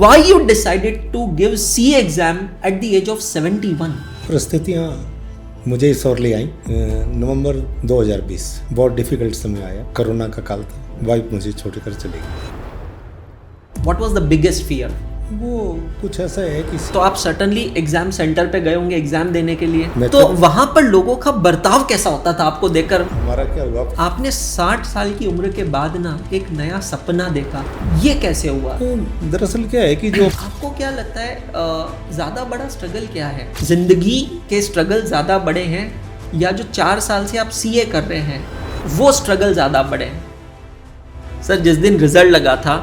Why you decided to give CA exam at the age of 71? परिस्थितियाँ मुझे इस ओर ले आई। नवंबर 2020 बहुत डिफिकल्ट समय आया, कोरोना का काल था, वाइफ मुझे छोड़कर चली गई। What was the biggest fear? वो कुछ ऐसा है कि तो आप सर्टनली एग्जाम सेंटर पे गए होंगे एग्जाम देने के लिए, मैं तो वहां पर लोगों का बर्ताव कैसा होता था आपको देखकर? हमारा क्या हुआ, आपने 60 साल की उम्र के बाद ना एक नया सपना देखा, ये कैसे हुआ? दरअसल क्या है कि जो आपको क्या लगता है ज्यादा बड़ा स्ट्रगल क्या है? जिंदगी के स्ट्रगल ज्यादा बड़े हैं या जो 4 साल से आप सीए कर रहे हैं वो स्ट्रगल ज्यादा बड़े हैं? सर, जिस दिन रिजल्ट लगा था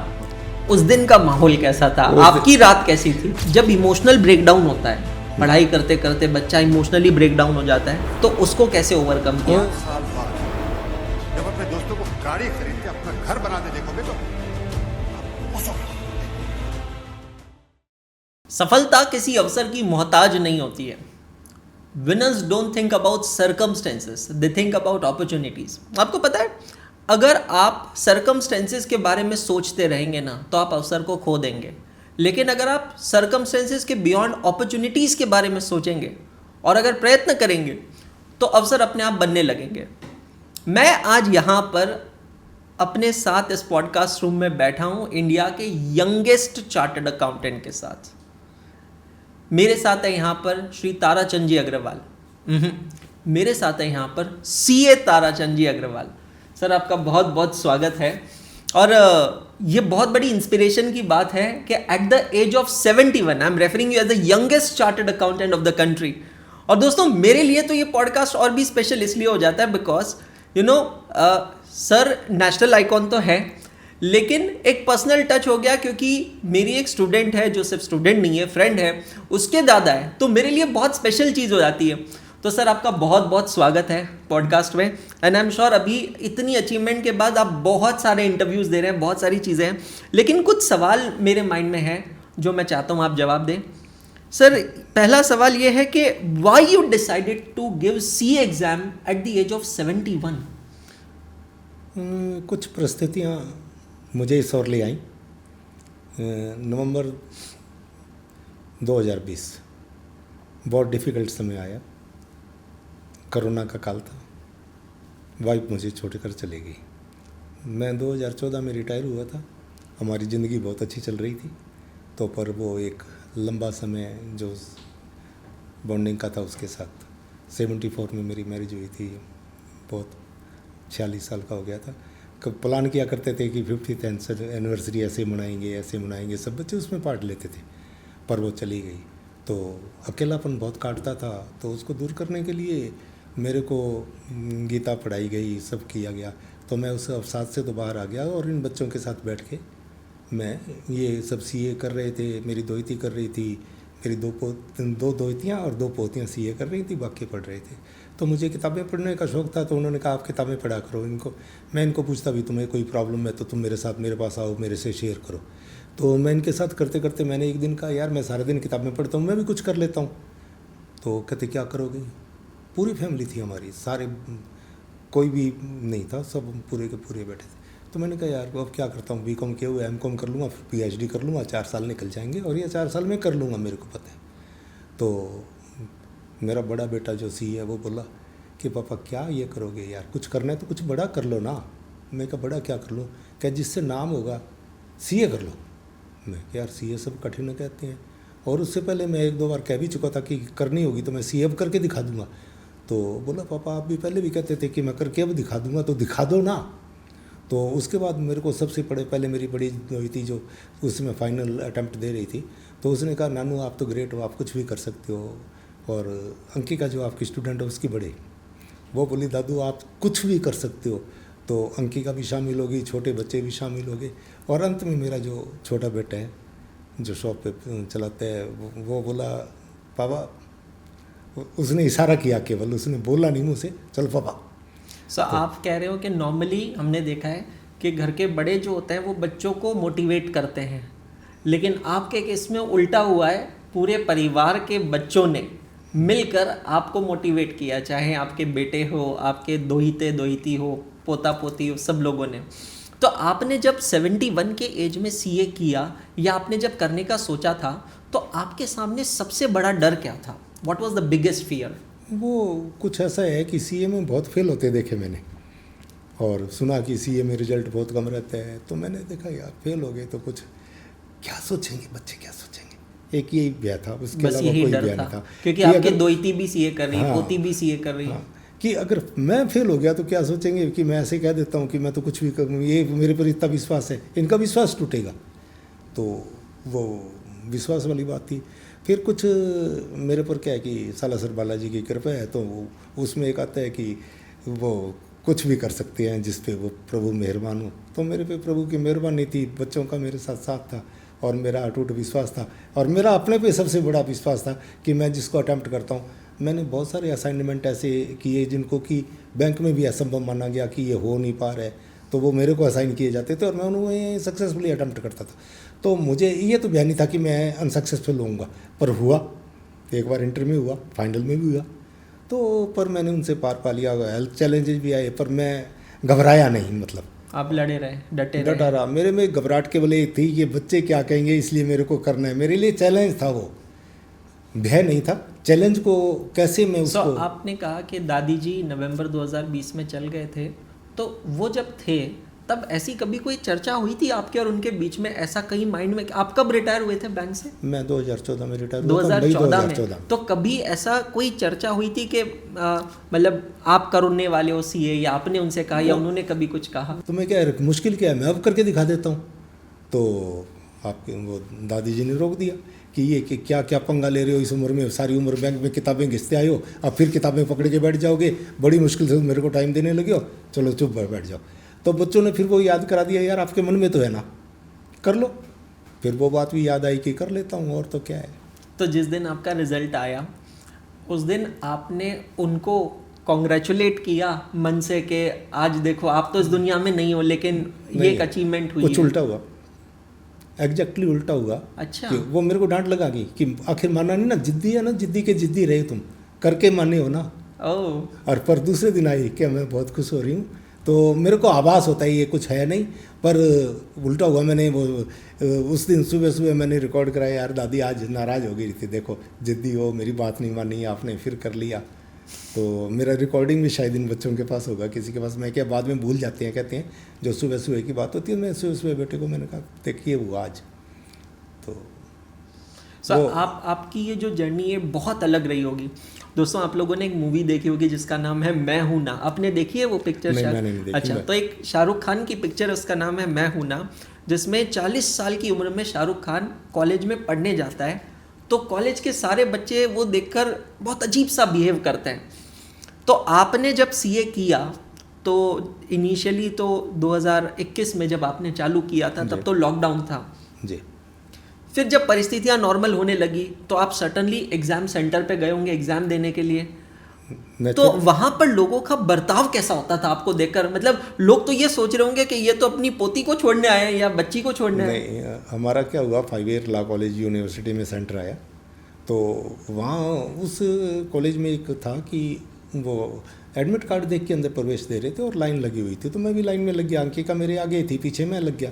उस दिन का माहौल कैसा था? आपकी रात कैसी थी? जब इमोशनल ब्रेकडाउन होता है, पढ़ाई करते करते बच्चा इमोशनली ब्रेकडाउन हो जाता है, तो उसको कैसे ओवरकम किया? साल बाद जब अपने दोस्तों को गाड़ी खरीद के अपना घर बनाते देखोगे तो सफलता किसी अवसर की मोहताज नहीं होती है। Winners don't think about circumstances, they think about opportunities. आपको पता है, अगर आप सर्कमस्टेंसेस के बारे में सोचते रहेंगे ना तो आप अवसर को खो देंगे, लेकिन अगर आप सर्कमस्टेंसेस के बियॉन्ड अपॉर्चुनिटीज़ के बारे में सोचेंगे और अगर प्रयत्न करेंगे तो अवसर अपने आप बनने लगेंगे। मैं आज यहाँ पर अपने साथ इस पॉडकास्ट रूम में बैठा हूँ इंडिया के यंगेस्ट चार्टर्ड अकाउंटेंट के साथ। मेरे साथ है यहाँ पर श्री ताराचंद जी अग्रवाल, मेरे साथ है यहाँ पर सीए ताराचंद जी अग्रवाल। सर, आपका बहुत बहुत स्वागत है। और ये बहुत बड़ी इंस्पिरेशन की बात है कि at the age of 71 I am referring you as the youngest chartered accountant of the country. और दोस्तों, मेरे लिए तो ये पॉडकास्ट और भी स्पेशल इसलिए हो जाता है बिकॉज सर नेशनल आइकॉन तो है, लेकिन एक पर्सनल टच हो गया क्योंकि मेरी एक स्टूडेंट है, जो सिर्फ स्टूडेंट नहीं है, फ्रेंड है, उसके दादा है, तो मेरे लिए बहुत स्पेशल चीज़ हो जाती है। तो सर, आपका बहुत बहुत स्वागत है पॉडकास्ट में। एंड आई एम श्योर अभी इतनी अचीवमेंट के बाद आप बहुत सारे इंटरव्यूज़ दे रहे हैं, बहुत सारी चीज़ें हैं, लेकिन कुछ सवाल मेरे माइंड में है जो मैं चाहता हूँ आप जवाब दें। सर, पहला सवाल ये है कि why you decided to give CA exam at the age of 71? कुछ परिस्थितियाँ मुझे इस ओर ले आई। नवंबर 2020 बहुत डिफिकल्ट समय आया, कोरोना का काल था, वाइफ मुझे छोड़कर चली गई। मैं 2014 में रिटायर हुआ था, हमारी ज़िंदगी बहुत अच्छी चल रही थी, तो पर वो एक लंबा समय जो बॉन्डिंग का था उसके साथ 74 में मेरी मैरिज हुई थी, बहुत 46 साल का हो गया था। कब प्लान किया करते थे कि 50th एनिवर्सरी ऐसे मनाएंगे, सब बच्चे उसमें पार्ट लेते थे, पर वो चली गई तो अकेलापन बहुत काटता था। तो उसको दूर करने के लिए मेरे को गीता पढ़ाई गई, सब किया गया, तो मैं उस अवसाद से तो बाहर आ गया और इन बच्चों के साथ बैठ के मैं ये सब सीए कर रहे थे। मेरी दोहिती कर रही थी, मेरी दो दोहितियाँ और 2 पोतियाँ सीए कर रही थी, बाकी पढ़ रहे थे। तो मुझे किताबें पढ़ने का शौक़ था, तो उन्होंने कहा आप किताबें पढ़ा करो इनको। मैं इनको पूछता भी तुम्हें कोई प्रॉब्लम है तो तुम मेरे पास आओ, मेरे से शेयर करो। तो मैं इनके साथ करते करते मैंने एक दिन कहा, यार मैं सारा दिन किताबें पढ़ता हूँ, मैं भी कुछ कर लेता हूँ। तो कहते क्या करोगे? पूरी फैमिली थी हमारी, सारे, कोई भी नहीं था, सब पूरे के पूरे बैठे थे। तो मैंने कहा यार अब क्या करता हूँ, बीकॉम किया हुआ, एमकॉम कर लूँगा, फिर पीएचडी कर लूँगा, 4 साल निकल जाएंगे और ये 4 साल में कर लूँगा, मेरे को पता है। तो मेरा बड़ा बेटा जो सी है वो बोला कि पापा क्या ये करोगे यार, कुछ करना है तो कुछ बड़ा कर लो ना। मैं कहा बड़ा क्या कर लूँ? क्या जिससे नाम होगा सीए कर लो। मैं यार सीए सब कठिन कहते हैं, और उससे पहले मैं 1-2 बार कह भी चुका था कि करनी होगी तो मैं सीए अब करके दिखा दूंगा। तो बोला पापा आप भी पहले भी कहते थे कि मैं करके अब दिखा दूंगा, तो दिखा दो ना। तो उसके बाद मेरे को सबसे पहले मेरी बड़ी हुई थी जो उसमें फाइनल अटैम्प्ट दे रही थी, तो उसने कहा नानू आप तो ग्रेट हो, आप कुछ भी कर सकते हो। और अंकिका जो आपकी स्टूडेंट है उसकी बड़ी, वो बोली दादू आप कुछ भी कर सकते हो। तो अंकिका भी शामिल होगी, छोटे बच्चे भी शामिल हो गए, और अंत में मेरा जो छोटा बेटा है जो शॉप पे चलाता है वो बोला पापा, उसने इशारा किया केवल, उसने बोला नहीं मुँह से, चल पापा। सो आप कह रहे हो कि नॉर्मली हमने देखा है कि घर के बड़े जो होते हैं वो बच्चों को मोटिवेट करते हैं, लेकिन आपके केस में उल्टा हुआ है, पूरे परिवार के बच्चों ने मिलकर आपको मोटिवेट किया, चाहे आपके बेटे हो, आपके दोहिते दोहिती हो, पोता पोती हो, सब लोगों ने। तो आपने जब 71 के एज में सीए किया या आपने जब करने का सोचा था, तो आपके सामने सबसे बड़ा डर क्या था? What was the biggest fear? वो कुछ ऐसा है कि सीए में बहुत फेल होते देखे मैंने, और सुना कि सीए में रिजल्ट बहुत कम रहता है, तो मैंने देखा यार फेल हो गए तो कुछ क्या सोचेंगे बच्चे, क्या सोचेंगे, एक यही भय था, उसके बस अलावा यही कोई डर भय था, नहीं था। क्योंकि कि आपके अगर- दोती भी सीए कर रही, हाँ, पोती भी सीए कर रही। हाँ, कि अगर मैं फेल हो गया तो क्या सोचेंगे, कि मैं ऐसे कह देता हूँ कि मैं तो कुछ भी करूँ, ये मेरे पर इतना विश्वास है, इनका विश्वास टूटेगा, तो वो विश्वास वाली बात थी। फिर कुछ मेरे पर क्या है कि सालासर बालाजी की कृपा है, तो उसमें एक आता है कि वो कुछ भी कर सकते हैं जिस पे वो प्रभु मेहरबान हो। तो मेरे पे प्रभु की मेहरबानी थी, बच्चों का मेरे साथ साथ था, और मेरा अटूट विश्वास था, और मेरा अपने पे सबसे बड़ा विश्वास था कि मैं जिसको अटेम्प्ट करता हूँ, मैंने बहुत सारे असाइनमेंट ऐसे किए जिनको कि बैंक में भी असंभव माना गया कि ये हो नहीं पा रहा है, तो वो मेरे को असाइन किए जाते थे और मैं उन्हें सक्सेसफुली अटेम्प्ट करता था। तो मुझे ये तो भय नहीं था कि मैं अनसक्सेसफुल होऊंगा, पर हुआ, एक बार इंटर में हुआ, फाइनल में भी हुआ, तो पर मैंने उनसे पार पा लिया। हेल्थ चैलेंजेस भी आए पर मैं घबराया नहीं, मतलब आप लड़े रहे, डटे डटा रहे। रहा। मेरे में घबराहट केवल ये थी कि बच्चे क्या कहेंगे, इसलिए मेरे को करना है, मेरे लिए चैलेंज था, वो भय नहीं था, चैलेंज को कैसे मैं सो उसको। आपने कहा कि दादी जी नवंबर 2020 में चल गए थे, तो वो जब थे तब ऐसी कभी कोई चर्चा हुई थी आपके और उनके बीच में, ऐसा कहीं माइंड में? आप कब रिटायर हुए थे बैंक से? मैं 2014 में रिटायर हुआ था, मई 2014 2014 में। तो कभी ऐसा कोई चर्चा हुई थी कि मतलब आप करने वाले हो सीए, या आपने उनसे कहा या उन्होंने कभी कुछ कहा? तो मैं क्या, मुश्किल क्या है, मैं अब करके दिखा देता हूँ। तो आपके वो दादी जी ने रोक दिया कि ये कि क्या क्या पंगा ले रहे हो, इस उम्र में सारी उम्र बैंक में किताबें घिसते आए हो, अब फिर किताबें पकड़ के बैठ जाओगे, बड़ी मुश्किल से मेरे को टाइम देने लगे हो, चलो चुप बैठ जाओ। तो बच्चों ने फिर वो याद करा दिया, यार आपके मन में तो है ना, कर लो। फिर वो बात भी याद आई कि कर लेता हूँ, और तो क्या है। तो जिस दिन आपका रिजल्ट आया, उस दिन आपने उनको कॉन्ग्रेचुलेट किया मन से कि आज देखो आप तो इस दुनिया में नहीं हो, लेकिन ये एक अचीवमेंट हुई कुछ है? उल्टा हुआ, एग्जैक्टली उल्टा हुआ। अच्छा। कि वो मेरे को डांट लगा कि आखिर माना नहीं ना, जिद्दी है ना, जिद्दी के जिद्दी रहे तुम, करके माने हो ना। ओह। और पर दूसरे दिन आई कि मैं बहुत खुश हो रही हूँ, तो मेरे को आभास होता है ये कुछ है नहीं, पर उल्टा हुआ। मैंने वो उस दिन सुबह सुबह मैंने रिकॉर्ड कराया, यार दादी आज नाराज़ हो गई थी, देखो जिद्दी हो, मेरी बात नहीं मानी आपने, फिर कर लिया। तो मेरा रिकॉर्डिंग भी शायद इन बच्चों के पास होगा, किसी के पास, मैं क्या बाद में भूल जाते हैं, कहते हैं जो सुबह सुबह की बात होती है। मैं सुबह सुबह बेटे को मैंने कहा देखिए हुआ आज। तो सो आपकी ये जो जर्नी है बहुत अलग रही होगी। दोस्तों आप लोगों ने एक मूवी देखी होगी जिसका नाम है मैं हूं ना, आपने देखी है वो पिक्चर? नहीं, मैंने नहीं देखी। अच्छा, तो एक शाहरुख खान की पिक्चर, उसका नाम है मैं हूं ना, जिसमें 40 साल की उम्र में शाहरुख खान कॉलेज में पढ़ने जाता है, तो कॉलेज के सारे बच्चे वो देखकर बहुत अजीब सा बिहेव करते हैं। तो आपने जब सीए किया तो इनिशियली तो 2021 में जब आपने चालू किया था तब तो लॉकडाउन था जी। फिर जब परिस्थितियां नॉर्मल होने लगी तो आप सर्टनली एग्जाम सेंटर पे गए होंगे एग्जाम देने के लिए, तो वहां पर लोगों का बर्ताव कैसा होता था आपको देखकर? मतलब लोग तो ये सोच रहे होंगे कि ये तो अपनी पोती को छोड़ने आए हैं या बच्ची को छोड़ने आए हैं। नहीं, हमारा क्या हुआ, 5 ईयर लॉ कॉलेज यूनिवर्सिटी में सेंटर आया, तो वहाँ उस कॉलेज में एक था कि वो एडमिट कार्ड देख के अंदर प्रवेश दे रहे थे और लाइन लगी हुई थी, तो मैं भी लाइन में लग गया। अंकिका मेरे आगे थी, पीछे मैं लग गया।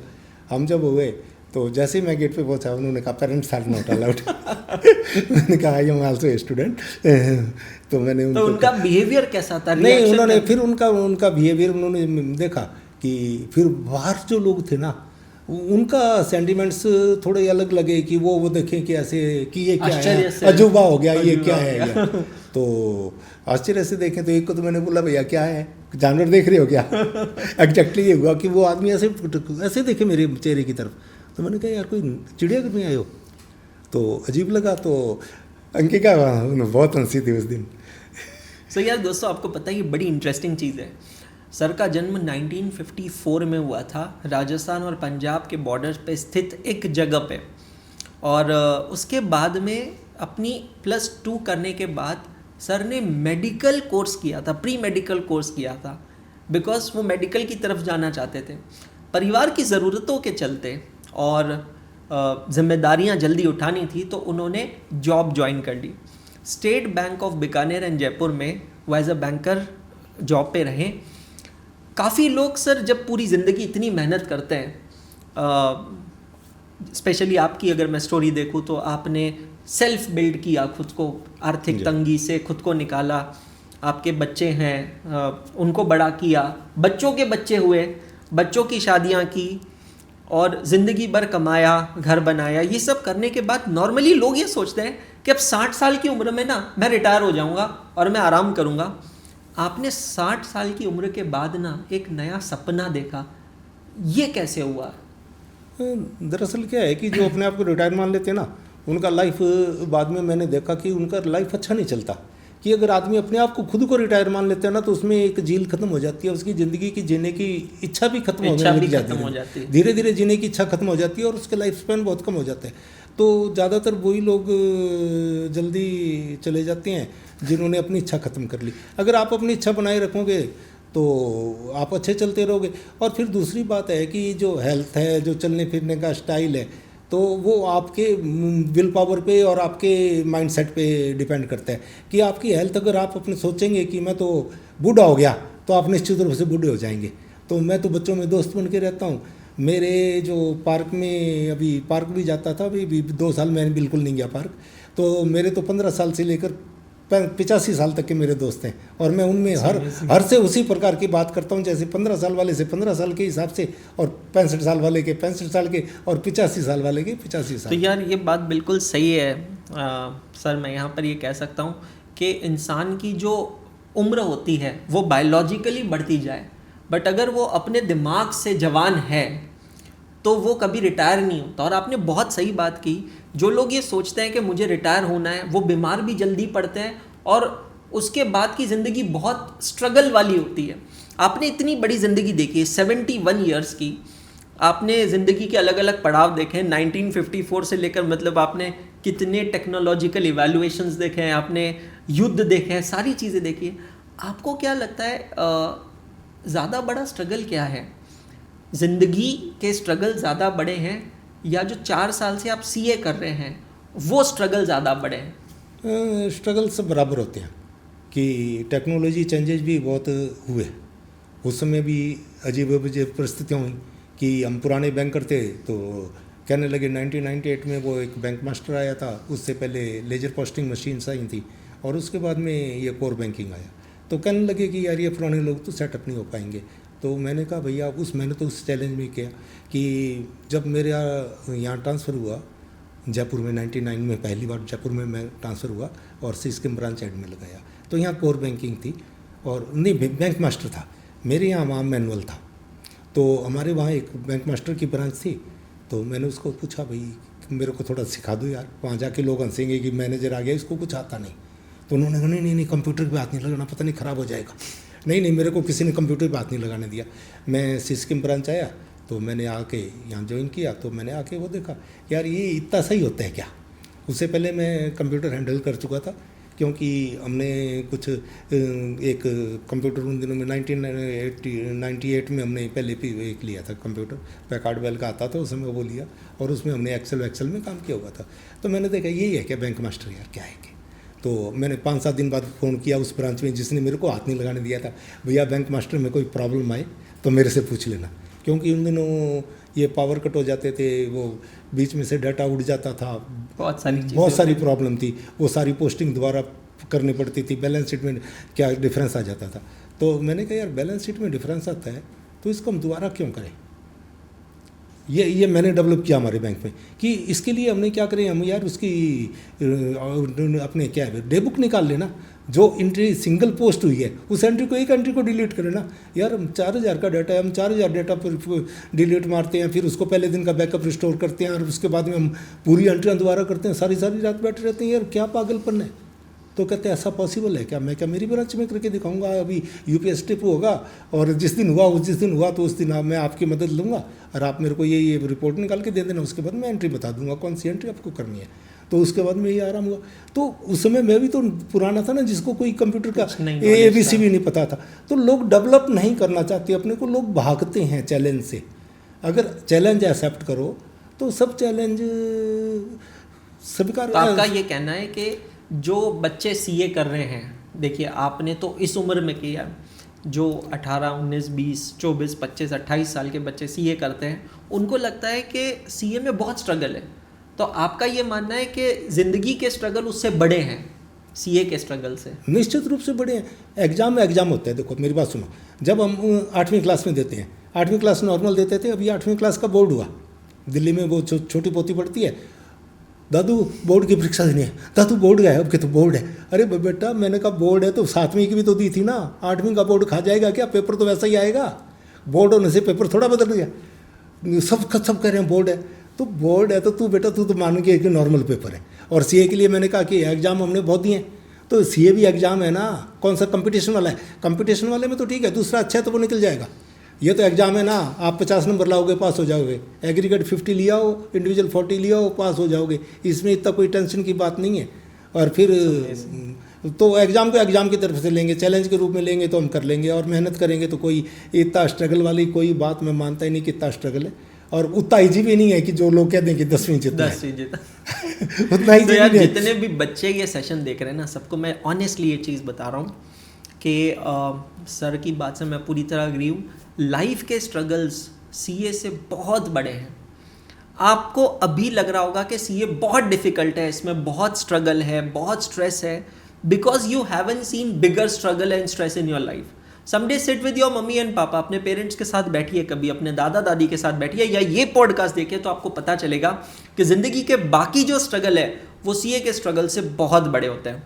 हम जब हुए तो जैसे ही मैं गेट पे पहुंचा, उन्होंने कहा पेरेंट्स आर नॉट अलाउड। मैंने कहा I am also a student. तो मैंने तो उनका बिहेवियर कैसा था? नहीं, उन्होंने फिर उनका बिहेवियर उन्होंने देखा कि फिर बाहर जो लोग थे ना, उनका सेंटिमेंट्स थोड़े अलग लगे कि वो देखें कि ऐसे कि ये क्या है, अजूबा हो गया, ये क्या है। तो आश्चर्य से देखें तो एक को तो मैंने बोला भैया क्या है, जानवर देख रहे हो क्या? एग्जैक्टली ये हुआ कि वो आदमी ऐसे देखे मेरे चेहरे की तरफ, तो मैंने कहा यार कोई चिड़ियाघर में आए हो, तो अजीब लगा। तो अंकिका बहुत हंसी थी उस दिन। सो यार दोस्तों आपको पता है ये बड़ी इंटरेस्टिंग चीज़ है। सर का जन्म 1954 में हुआ था, राजस्थान और पंजाब के बॉर्डर पे स्थित एक जगह पे, और उसके बाद में अपनी +2 करने के बाद सर ने मेडिकल कोर्स किया था, प्री मेडिकल कोर्स किया था, बिकॉज वो मेडिकल की तरफ जाना चाहते थे। परिवार की ज़रूरतों के चलते और जिम्मेदारियां जल्दी उठानी थी, तो उन्होंने जॉब ज्वाइन कर ली। State bank of Bikaner and Jaipur में वो एज अ बैंकर जॉब पे रहे। काफ़ी लोग सर जब पूरी ज़िंदगी इतनी मेहनत करते हैं, स्पेशली आपकी अगर मैं स्टोरी देखूँ तो आपने सेल्फ बिल्ड किया खुद को, आर्थिक तंगी से खुद को निकाला, आपके बच्चे हैं उनको बड़ा किया, बच्चों के बच्चे हुए, बच्चों की शादियाँ की और ज़िंदगी भर कमाया, घर बनाया। ये सब करने के बाद नॉर्मली लोग ये सोचते हैं कि अब 60 साल की उम्र में ना मैं रिटायर हो जाऊँगा और मैं आराम करूँगा। आपने 60 साल की उम्र के बाद ना एक नया सपना देखा, ये कैसे हुआ? दरअसल क्या है कि जो अपने आप को रिटायर मान लेते हैं ना, उनका लाइफ बाद में मैंने देखा कि उनका लाइफ अच्छा नहीं चलता। कि अगर आदमी अपने आप को खुद को रिटायर मान लेता है ना, तो उसमें एक झील खत्म हो जाती है, उसकी ज़िंदगी की जीने की इच्छा भी खत्म होने लग जाती है, धीरे धीरे जीने की इच्छा खत्म हो जाती है और उसके लाइफ स्पैन बहुत कम हो जाता है। तो ज़्यादातर वही लोग जल्दी चले जाते हैं जिन्होंने अपनी इच्छा ख़त्म कर ली। अगर आप अपनी इच्छा बनाए रखोगे तो आप अच्छे चलते रहोगे। और फिर दूसरी बात है कि जो हेल्थ है, जो चलने फिरने का स्टाइल है, तो वो आपके विल पावर पे और आपके माइंडसेट पे डिपेंड करता है। कि आपकी हेल्थ, अगर आप अपने सोचेंगे कि मैं तो बूढ़ा हो गया, तो आप निश्चित रूप से बूढ़े हो जाएंगे। तो मैं तो बच्चों में दोस्त बन के रहता हूँ। मेरे जो पार्क में, अभी पार्क भी जाता था, अभी 2 साल मैंने बिल्कुल नहीं गया पार्क। तो मेरे तो 15 साल से लेकर 85 साल तक के मेरे दोस्त हैं और मैं उनमें हर से उसी प्रकार की बात करता हूँ, जैसे 15 साल वाले से 15 साल के हिसाब से, और 65 साल वाले के 65 साल के, और 85 साल वाले के 85 साल। तो यार ये बात बिल्कुल सही है सर। मैं यहाँ पर ये कह सकता हूँ कि इंसान की जो उम्र होती है वो बायोलॉजिकली बढ़ती जाए, बट अगर वो अपने दिमाग से जवान है तो वो कभी रिटायर नहीं होता। और आपने बहुत सही बात की, जो लोग ये सोचते हैं कि मुझे रिटायर होना है, वो बीमार भी जल्दी पड़ते हैं और उसके बाद की ज़िंदगी बहुत स्ट्रगल वाली होती है। आपने इतनी बड़ी ज़िंदगी देखी है, 71 ईयर्स की, आपने ज़िंदगी के अलग अलग पड़ाव देखे, 1954 से लेकर, मतलब आपने कितने टेक्नोलॉजिकल इवैल्यूएशंस देखे हैं, आपने युद्ध देखे हैं, सारी चीज़ें देखी है। आपको क्या लगता है ज़्यादा बड़ा स्ट्रगल क्या है? ज़िंदगी के स्ट्रगल ज़्यादा बड़े हैं या जो 4 साल से आप सीए कर रहे हैं वो स्ट्रगल ज़्यादा बड़े हैं? स्ट्रगल सब बराबर होते हैं। कि टेक्नोलॉजी चेंजेस भी बहुत हुए, उस समय भी अजीब अजीब परिस्थितियाँ हुई। कि हम पुराने बैंकर थे तो कहने लगे 1998 में वो एक बैंक मास्टर आया था, उससे पहले लेजर पोस्टिंग मशीन्स आई थी और उसके बाद में ये कोर बैंकिंग आया। तो कहने लगे कि यार ये पुराने लोग तो सेटअप नहीं हो पाएंगे। तो मैंने कहा भैया, मैंने तो उस चैलेंज में किया कि जब मेरे यहाँ ट्रांसफ़र हुआ जयपुर में 99 में, पहली बार जयपुर में मैं ट्रांसफ़र हुआ और सिस्कम ब्रांच एड में लगाया। तो यहाँ कोर बैंकिंग थी और नहीं, बैंक मास्टर था मेरे यहाँ, वहाँ मैनुअल था। तो हमारे वहाँ एक बैंक मास्टर की ब्रांच थी। तो मैंने उसको पूछा, भाई मेरे को थोड़ा सिखा दो यार, वहाँ जाके लोग हंसेंगे कि मैनेजर आ गया, इसको कुछ आता नहीं। तो उन्होंने कहा नहीं, कंप्यूटर पे हाथ नहीं लगाना, पता नहीं ख़राब हो जाएगा। नहीं, मेरे को किसी ने कंप्यूटर पे हाथ नहीं लगाने दिया। मैं सिस्कम ब्रांच आया तो मैंने आके यहाँ ज्वाइन किया। तो मैंने आके वो देखा, यार ये इतना सही होता है क्या। उससे पहले मैं कंप्यूटर हैंडल कर चुका था, क्योंकि हमने कुछ एक कंप्यूटर उन दिनों में 1998 में हमने पहले भी एक लिया था कंप्यूटर, पैकार्ड बेल का आता था उस समय, वो लिया और उसमें हमने एक्सेल में काम किया हुआ था। तो मैंने देखा यही है क्या बैंक मास्टर, यार क्या है क्या। तो मैंने 5-7 दिन बाद फ़ोन किया उस ब्रांच में जिसने मेरे को हाथ नहीं लगाने दिया था, भैया बैंक मास्टर में कोई प्रॉब्लम आए तो मेरे से पूछ लेना। क्योंकि उन दिनों ये पावर कट हो जाते थे, वो बीच में से डाटा उड़ जाता था, बहुत सारी प्रॉब्लम थी, वो सारी पोस्टिंग दोबारा करनी पड़ती थी, बैलेंस शीट में क्या डिफरेंस आ जाता था। तो मैंने कहा यार बैलेंस शीट में डिफरेंस आता है तो इसको हम दोबारा क्यों करें। ये मैंने डेवलप किया हमारे बैंक में कि इसके लिए हमने क्या करें, हम यार उसकी अपने क्या है डे बुक निकाल लेना, जो एंट्री सिंगल पोस्ट हुई है उस एंट्री को, एक एंट्री को डिलीट करें ना। यार हम 4000 का डाटा है, हम 4000 डाटा पर डिलीट मारते हैं, फिर उसको पहले दिन का बैकअप रिस्टोर करते हैं और उसके बाद में हम पूरी एंट्रियाँ दोबारा करते हैं, सारी रात बैठे रहते हैं। यार क्या पागलपन है। तो कहते हैं ऐसा पॉसिबल है क्या। मैं क्या मेरी ब्रांच में करके दिखाऊंगा, अभी यूपीएस स्टेप होगा और जिस दिन हुआ तो उस दिन मैं आपकी मदद लूँगा और आप मेरे को ये रिपोर्ट निकाल के दे देना, उसके बाद मैं एंट्री बता दूंगा कौन सी एंट्री आपको करनी है। तो उसके बाद में ये आराम हुआ। तो उस समय मैं भी तो पुराना था ना, जिसको कोई कंप्यूटर का ABC भी नहीं पता था। तो लोग डेवलप नहीं करना चाहते अपने को, लोग भागते हैं चैलेंज से। अगर चैलेंज एक्सेप्ट करो तो सब चैलेंज स्वीकार। तो आपका ये कहना है कि जो बच्चे सीए कर रहे हैं, देखिए आपने तो इस उम्र में किया, जो 18, 19, 20, 24, 25, 28 साल के बच्चे सीए करते हैं, उनको लगता है कि सीए में बहुत स्ट्रगल है। तो आपका ये मानना है कि ज़िंदगी के स्ट्रगल उससे बड़े हैं सीए के स्ट्रगल से? निश्चित रूप से बड़े हैं। एग्जाम में एग्जाम होता है। देखो मेरी बात सुनो, जब हम 8वीं क्लास में देते हैं, 8वीं क्लास नॉर्मल देते थे, अभी 8वीं क्लास का बोर्ड हुआ दिल्ली में, वो छोटी पोती पढ़ती है, दादू बोर्ड की परीक्षा देनी है, दादू बोर्ड गया है, अब क्या तो बोर्ड है। अरे बेटा मैंने कहा बोर्ड है तो 7वीं की भी तो दी थी ना, 8वीं का बोर्ड खा जाएगा क्या? पेपर तो वैसा ही आएगा, बोर्ड होने से पेपर थोड़ा बदल गया। सब कह रहे हैं बोर्ड है, तो बोर्ड है तो तू बेटा तू तो मान के कि नॉर्मल पेपर है। और सीए के लिए मैंने कहा कि एग्जाम हमने बहुत दिए, तो सीए भी एग्जाम है ना, कौन सा कंपटीशन वाला है? कंपटीशन वाले में तो ठीक है, दूसरा अच्छा है तो वो निकल जाएगा। ये तो एग्जाम है ना, आप 50 नंबर लाओगे पास हो जाओगे, एग्रीगेट 50 लिया हो, इंडिविजुअल 40 लिया हो, पास हो जाओगे, इसमें इतना कोई टेंशन की बात नहीं है। और फिर तो एग्ज़ाम को एग्ज़ाम की तरफ से लेंगे, चैलेंज के रूप में लेंगे तो हम कर लेंगे, और मेहनत करेंगे तो कोई इतना स्ट्रगल वाली कोई बात मैं मानता ही नहीं कि इतना स्ट्रगल है। और उतना ईजी भी नहीं है कि जो लोग कहते हैं कि 10वीं जीतना उतना ईजी तो यार नहीं है। जितने भी बच्चे ये सेशन देख रहे हैं ना, सबको मैं ऑनेस्टली ये चीज़ बता रहा हूँ कि सर की बात से मैं पूरी तरह अग्री हूँ। लाइफ के स्ट्रगल्स सीए से बहुत बड़े हैं। आपको अभी लग रहा होगा कि सीए बहुत डिफिकल्ट है, इसमें बहुत स्ट्रगल है, बहुत स्ट्रेस है, because you haven't seen bigger struggle and stress in your life. Someday sit with your mummy and पापा, अपने पेरेंट्स के साथ बैठिए, कभी अपने दादा दादी के साथ बैठिए, या ये पॉडकास्ट देखिए, तो आपको पता चलेगा कि ज़िंदगी के बाकी जो स्ट्रगल है वो सीए के स्ट्रगल से बहुत बड़े होते हैं।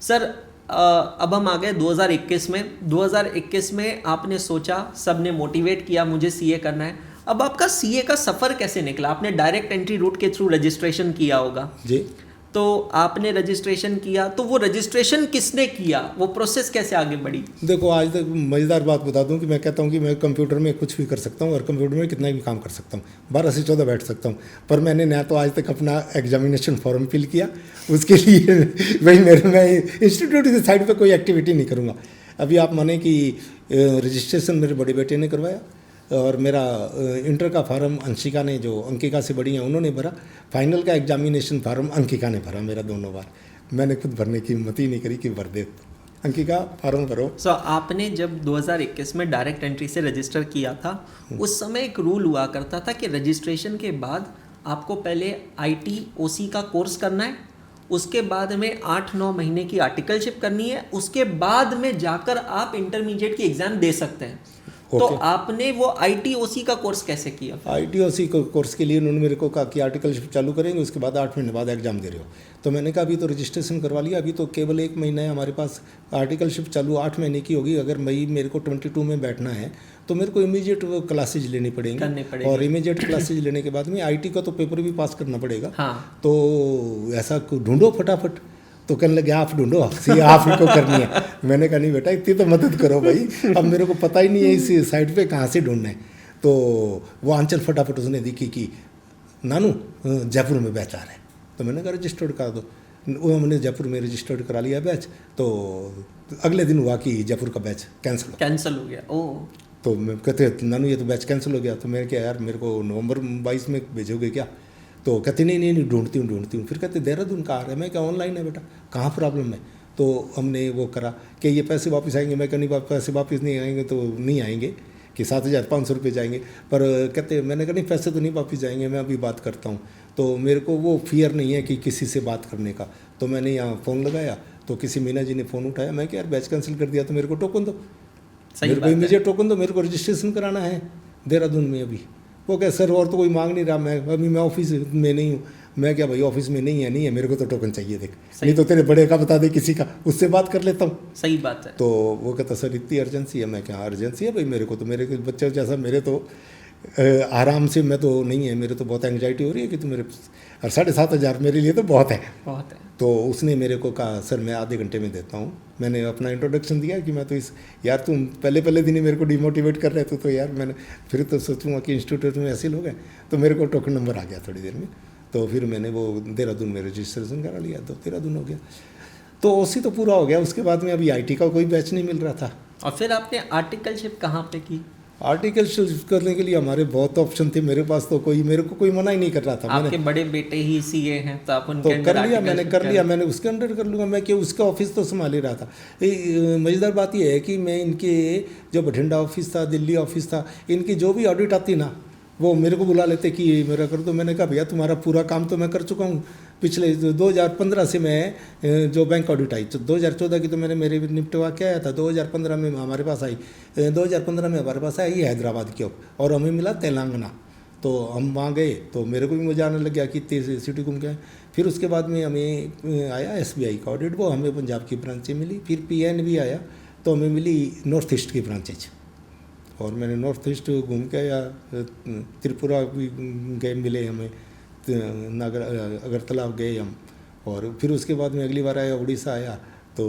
सर अब हम आ गए 2021 में। 2021 में आपने सोचा, सब ने मोटिवेट किया मुझे सीए करना है। अब आपका सीए का सफ़र कैसे निकला? आपने डायरेक्ट एंट्री रूट के थ्रू रजिस्ट्रेशन किया होगा जी। तो आपने रजिस्ट्रेशन किया, तो वो रजिस्ट्रेशन किसने किया, वो प्रोसेस कैसे आगे बढ़ी? देखो आज तक मज़ेदार बात बता दूं कि मैं कहता हूं कि मैं कंप्यूटर में कुछ भी कर सकता हूं और कंप्यूटर में कितना भी काम कर सकता हूं, 12 से 14 बैठ सकता हूं, पर मैंने ना तो आज तक अपना एग्जामिनेशन फॉर्म फिल किया, उसके लिए मैं इंस्टीट्यूट की साइड पर कोई एक्टिविटी नहीं करूँगा। अभी आप माने कि रजिस्ट्रेशन मेरे बड़े बेटे ने करवाया, और मेरा इंटर का फार्म अंशिका ने, जो अंकिका से बड़ी हैं, उन्होंने भरा। फाइनल का एग्जामिनेशन फार्म अंकिका ने भरा मेरा दोनों बार। मैंने खुद भरने की हिम्मत ही नहीं करी कि भर दे, अंकिका फार्म भरो। सो आपने जब 2021 में डायरेक्ट एंट्री से रजिस्टर किया था, उस समय एक रूल हुआ करता था कि रजिस्ट्रेशन के बाद आपको पहले ITOC का कोर्स करना है, उसके बाद में 8-9 महीने की आर्टिकलशिप करनी है, उसके बाद में जाकर आप इंटरमीडिएट की एग्ज़ाम दे सकते हैं। तो आपने वो ITOC का कोर्स कैसे किया? ITOC कोर्स के लिए उन्होंने मेरे को कहा कि आर्टिकलशिप चालू करेंगे, उसके बाद 8 महीने बाद एग्जाम दे रहे हो। तो मैंने कहा अभी तो रजिस्ट्रेशन करवा लिया, अभी तो केवल 1 महीना है हमारे पास, आर्टिकलशिप चालू 8 महीने की होगी। अगर मई मेरे को 22 में बैठना है तो मेरे को इमीडिएट क्लासेज लेनी पड़ेंगी, और इमीडिएट क्लासेज लेने के बाद में IT का तो पेपर भी पास करना पड़ेगा। हाँ। तो ऐसा ढूंढो फटाफट। तो कहने लगे आप ढूंढो, आप ही को करनी है। मैंने कहा नहीं बेटा इतनी तो मदद करो भाई, अब मेरे को पता ही नहीं है इस साइड पे कहाँ से ढूंढना है। तो वो आंचल फटाफट उसने देखी कि नानू जयपुर में बैच आ रहा है, तो मैंने कहा रजिस्टर्ड करा दो। वो हमने जयपुर में रजिस्टर्ड करा लिया बैच। तो अगले दिन हुआ कि जयपुर का बैच कैंसिल हो गया। ओह। तो मैं कहते नानू ये तो बैच कैंसिल हो गया। तो मैंने कहा यार मेरे को नवंबर 22 में भेजोगे क्या? तो कहते नहीं ढूंढती हूँ। फिर कहते देहरादून का आ रहा है। मैं क्या ऑनलाइन है बेटा, कहाँ प्रॉब्लम है? तो हमने वो करा कि ये पैसे वापस आएंगे। मैं कहनी पैसे वापस नहीं आएंगे तो नहीं आएंगे, कि 7,500 रुपये जाएंगे। पर कहते मैंने कहा नहीं पैसे तो नहीं वापस जाएंगे, मैं अभी बात करता हूँ। तो मेरे को वो फियर नहीं है कि किसी से बात करने का। तो मैंने यहाँ फ़ोन लगाया तो किसी मीना जी ने फ़ोन उठाया। मैं क्या यार बैच कैंसिल कर दिया तो मेरे को टोकन दो, मेरे को इमीडिएट टोकन दो, मेरे को रजिस्ट्रेशन कराना है देहरादून में अभी। वो क्या सर और तो कोई मांग नहीं रहा, मैं ऑफिस में नहीं हूँ। मैं क्या भाई ऑफिस में नहीं है मेरे को तो टोकन चाहिए, देख नहीं तो तेरे बड़े का बता दे किसी का, उससे बात कर लेता हूँ। सही बात है। तो वो कहता सर इतनी अर्जेंसी है। मैं क्या अर्जेंसी है भाई, मेरे को तो मेरे बच्चे जैसा, मेरे तो आराम से मैं तो नहीं है, मेरे तो बहुत एंग्जाइटी हो रही है कि तू मेरे, और 7,500 मेरे लिए तो बहुत है। तो उसने मेरे को कहा सर मैं आधे घंटे में देता हूँ। मैंने अपना इंट्रोडक्शन दिया कि मैं तो यार तुम पहले दिन ही मेरे को डिमोटिवेट कर रहे थे, तो यार मैंने फिर तो सोचूंगा कि इंस्टीट्यूट में ऐसे लोग हैं। तो मेरे को टोकन नंबर आ गया थोड़ी देर में। तो फिर मैंने वो देहरादून में रजिस्ट्रेशन करा लिया, तो देहरादून हो गया। तो उसी तो पूरा हो गया। उसके बाद में अभी IT का कोई बैच नहीं मिल रहा था। और फिर आपने आर्टिकलशिप कहाँ पे की? आर्टिकल करने के लिए हमारे बहुत ऑप्शन थे, मेरे पास तो मेरे को कोई मना ही नहीं कर रहा था। आपके बड़े बेटे ही सीए हैं तो आप उनके तो अंडर कर लिया, articles मैंने उसके अंडर कर लूँगा मैं, कि उसका ऑफिस तो संभाल ही रहा था। मज़ेदार बात यह है कि मैं इनके जो बठिंडा ऑफिस था, दिल्ली ऑफिस था, इनकी जो भी ऑडिट आती ना वो मेरे को बुला लेते कि मेरा कर दो। मैंने कहा भैया तुम्हारा पूरा काम तो मैं कर चुका हूँ। पिछले 2015 से मैं जो बैंक ऑडिट आई, 2014 की तो मेरे निपटवा के आया था, 2015 में हमारे पास आई, 2015 में हमारे पास आई हैदराबाद की और हमें मिला तेलंगाना। तो हम वहाँ गए तो मेरे को भी मजा आने लग गया कि तेज सिटी घूम के आए। फिर उसके बाद में हमें आया SBI का ऑडिट, वो हमें पंजाब की ब्रांचें मिली। फिर PNB आया तो हमें मिली नॉर्थ ईस्ट की ब्रांचेज, और मैंने नॉर्थ ईस्ट घूम के आया। त्रिपुरा भी गए, मिले हमें, अगरतला गए हम। और फिर उसके बाद में अगली बार आया, उड़ीसा आया, तो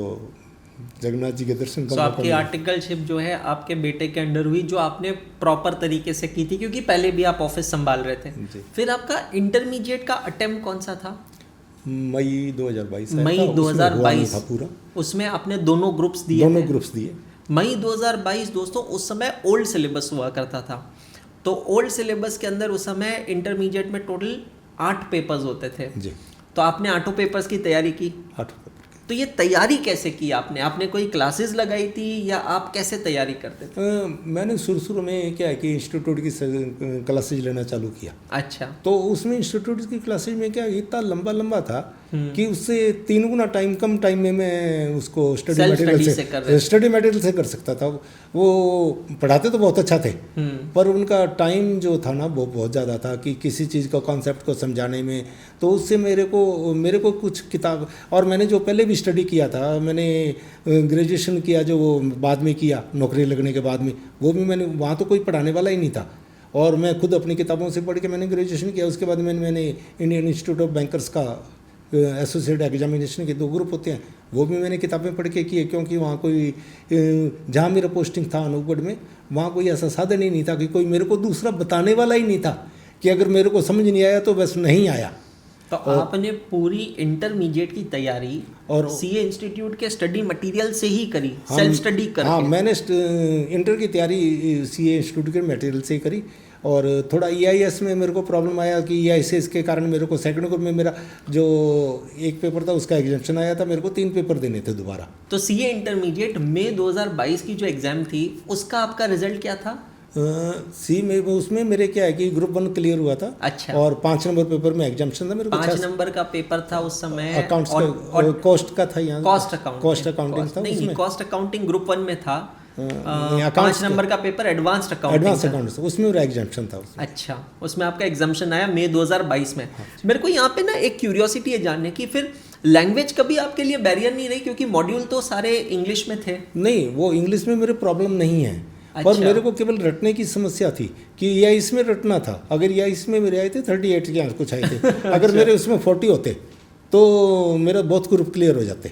जगन्नाथ जी के दर्शन तो आपकी आर्टिकलशिप जो है आपके बेटे के अंडर हुई, जो आपने प्रॉपर तरीके से की थी, क्योंकि पहले भी आप ऑफिस संभाल रहे थे। फिर आपका इंटरमीडिएट का अटेम्प्ट कौन सा था? मई 2022 मई 2022 था पूरा। उसमें आपने दोनों ग्रुप्स दिए? दोनों ग्रुप्स दिए। मई 2022 दोस्तों, उस समय ओल्ड सिलेबस हुआ करता था। तो ओल्ड सिलेबस के अंदर उस समय इंटरमीडिएट में टोटल 8 पेपर्स होते थे जी। तो आपने 8 पेपर्स की तैयारी की? 8 पेपर। तो ये तैयारी कैसे की आपने कोई क्लासेस लगाई थी या आप कैसे तैयारी करते थे? मैंने शुरू में क्या है कि इंस्टीट्यूट की क्लासेज लेना चालू किया। अच्छा। तो उसमें इंस्टीट्यूट की क्लासेज में क्या इतना लंबा था कि उससे 3 गुना कम टाइम में मैं उसको स्टडी मटेरियल से कर सकता था। वो पढ़ाते तो बहुत अच्छा थे, पर उनका टाइम जो था ना वो बहुत ज़्यादा था कि किसी चीज़ का कॉन्सेप्ट को समझाने में। तो उससे मेरे को कुछ किताब, और मैंने जो पहले भी स्टडी किया था, मैंने ग्रेजुएशन किया जो वो बाद में किया नौकरी लगने के बाद में, वो भी मैंने, वहाँ तो कोई पढ़ाने वाला ही नहीं था, और मैं खुद अपनी किताबों से पढ़ के मैंने ग्रेजुएशन किया। उसके बाद मैंने इंडियन इंस्टीट्यूट ऑफ बैंकर्स का एसोसिएट एग्जामिनेशन के 2 ग्रुप होते हैं, वो भी मैंने किताबें पढ़ के किए, क्योंकि वहाँ कोई, जहाँ मेरा पोस्टिंग था अनूपगढ़ में, वहाँ कोई ऐसा साधन ही नहीं था कि कोई मेरे को दूसरा बताने वाला ही नहीं था कि अगर मेरे को समझ नहीं आया तो बस नहीं आया। तो आपने पूरी इंटरमीडिएट की तैयारी और सीए इंस्टीट्यूट के स्टडी मटेरियल से ही करी, सेल्फ स्टडी करके? हाँ, मैंने इंटर की तैयारी सीए इंस्टीट्यूट के मटेरियल से ही करी। और थोड़ा EIS में मेरे को प्रॉब्लम आया कि EIS के कारण मेरे को सेकंड ग्रुप में मेरा जो एक पेपर था उसका एग्जाम्पशन आया था, मेरे को 3 पेपर देने थे दोबारा। तो सीए इंटरमीडिएट मई 2022 की जो एग्ज़ाम थी उसका आपका रिजल्ट क्या था? सी में उसमें मेरे क्या है कि ग्रुप 1 क्लियर हुआ था। अच्छा। और 5 नंबर पेपर में एग्जाम्पशन था मेरे को। 5 नंबर का पेपर था उस समय, अकाउंट्स का, कॉस्ट का था, यहाँ कॉस्ट अकाउंटिंग था। नहीं, कॉस्ट अकाउंटिंग ग्रुप 1 में था। 5 नंबर का पेपर एडवांस्ड अकाउंटिंग, उसमें मेरा एग्जाम्पशन था। अच्छा, उसमें आपका एग्जाम्पशन आया मई 2022 में। मेरे को यहाँ पे ना एक क्यूरियोसिटी है जानने की, फिर लैंग्वेज कभी आपके लिए बैरियर नहीं रही, क्योंकि मॉड्यूल तो सारे इंग्लिश में थे? नहीं, वो इंग्लिश में मेरे प्रॉब्लम नहीं है। अच्छा। पर मेरे को केवल रटने की समस्या थी कि या इसमें रटना था। अगर या इसमें मेरे आए थे 38 के कुछ आए थे। अगर मेरे उसमें 40 होते तो मेरा बहुत ग्रुप क्लियर हो जाते,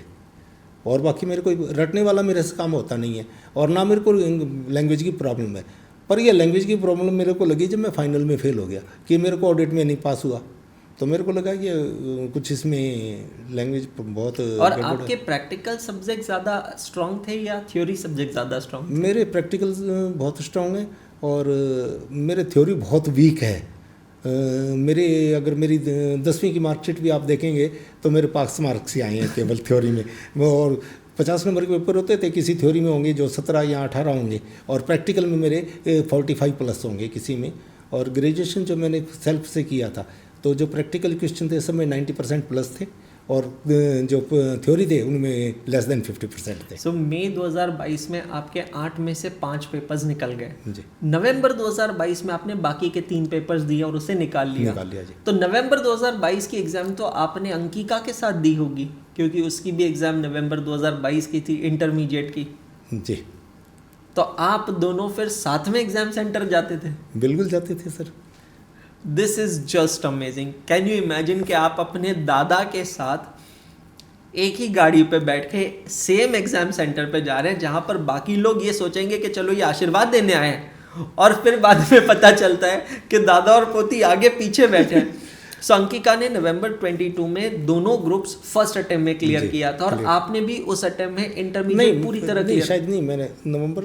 और बाकी मेरे को रटने वाला मेरे से काम होता नहीं है, और ना मेरे को लैंग्वेज की प्रॉब्लम है। पर यह लैंग्वेज की प्रॉब्लम मेरे को लगी जब मैं फाइनल में फेल हो गया, कि मेरे को ऑडिट में नहीं पास हुआ, तो मेरे को लगा कि कुछ इसमें लैंग्वेज बहुत। और आपके प्रैक्टिकल सब्जेक्ट ज़्यादा स्ट्रांग थे या थ्योरी सब्जेक्ट ज़्यादा स्ट्रांग? मेरे प्रैक्टिकल बहुत स्ट्रांग है और मेरे थ्योरी बहुत वीक है। मेरे अगर मेरी 10वीं की मार्कशीट भी आप देखेंगे तो मेरे पास मार्क्स ही आए हैं केवल थ्योरी में। और 50 नंबर के पेपर होते थे, किसी थ्योरी में होंगे जो 17 या 18 होंगे, और प्रैक्टिकल में मेरे 45 प्लस होंगे किसी में। और ग्रेजुएशन जो मैंने सेल्फ से किया था, तो जो प्रैक्टिकल क्वेश्चन थे सब में 90% प्लस थे, और जो थ्योरी थे उनमें लेस देन 50% थे। सो मई 2022 में आपके 8 में से 5 पेपर्स निकल गए जी। नवंबर 2022 में आपने बाकी के 3 पेपर्स दिए और उसे निकाल लिया जी। तो नवंबर 2022 की एग्जाम तो आपने अंकिका के साथ दी होगी, क्योंकि उसकी भी एग्जाम नवंबर 2022 की थी इंटरमीडिएट की जी। तो आप दोनों फिर साथ में एग्जाम सेंटर जाते थे? बिल्कुल जाते थे sir. This is just amazing. Can you imagine कि आप अपने दादा के साथ एक ही गाड़ी पे बैठ के सेम एग्जाम सेंटर पे जा रहे हैं, जहां पर बाकी लोग ये सोचेंगे कि चलो ये आशीर्वाद देने आए हैं, और फिर बाद में पता चलता है कि दादा और पोती आगे पीछे बैठे हैं। सो अंकिका ने नवंबर 22 में दोनों ग्रुप्स फर्स्ट अटेम्प्ट में क्लियर किया था, और आपने भी उस अटेम्प्ट में इंटरमीडिएट पूरी तरह क्लियर? शायद नहीं, मैंने नवंबर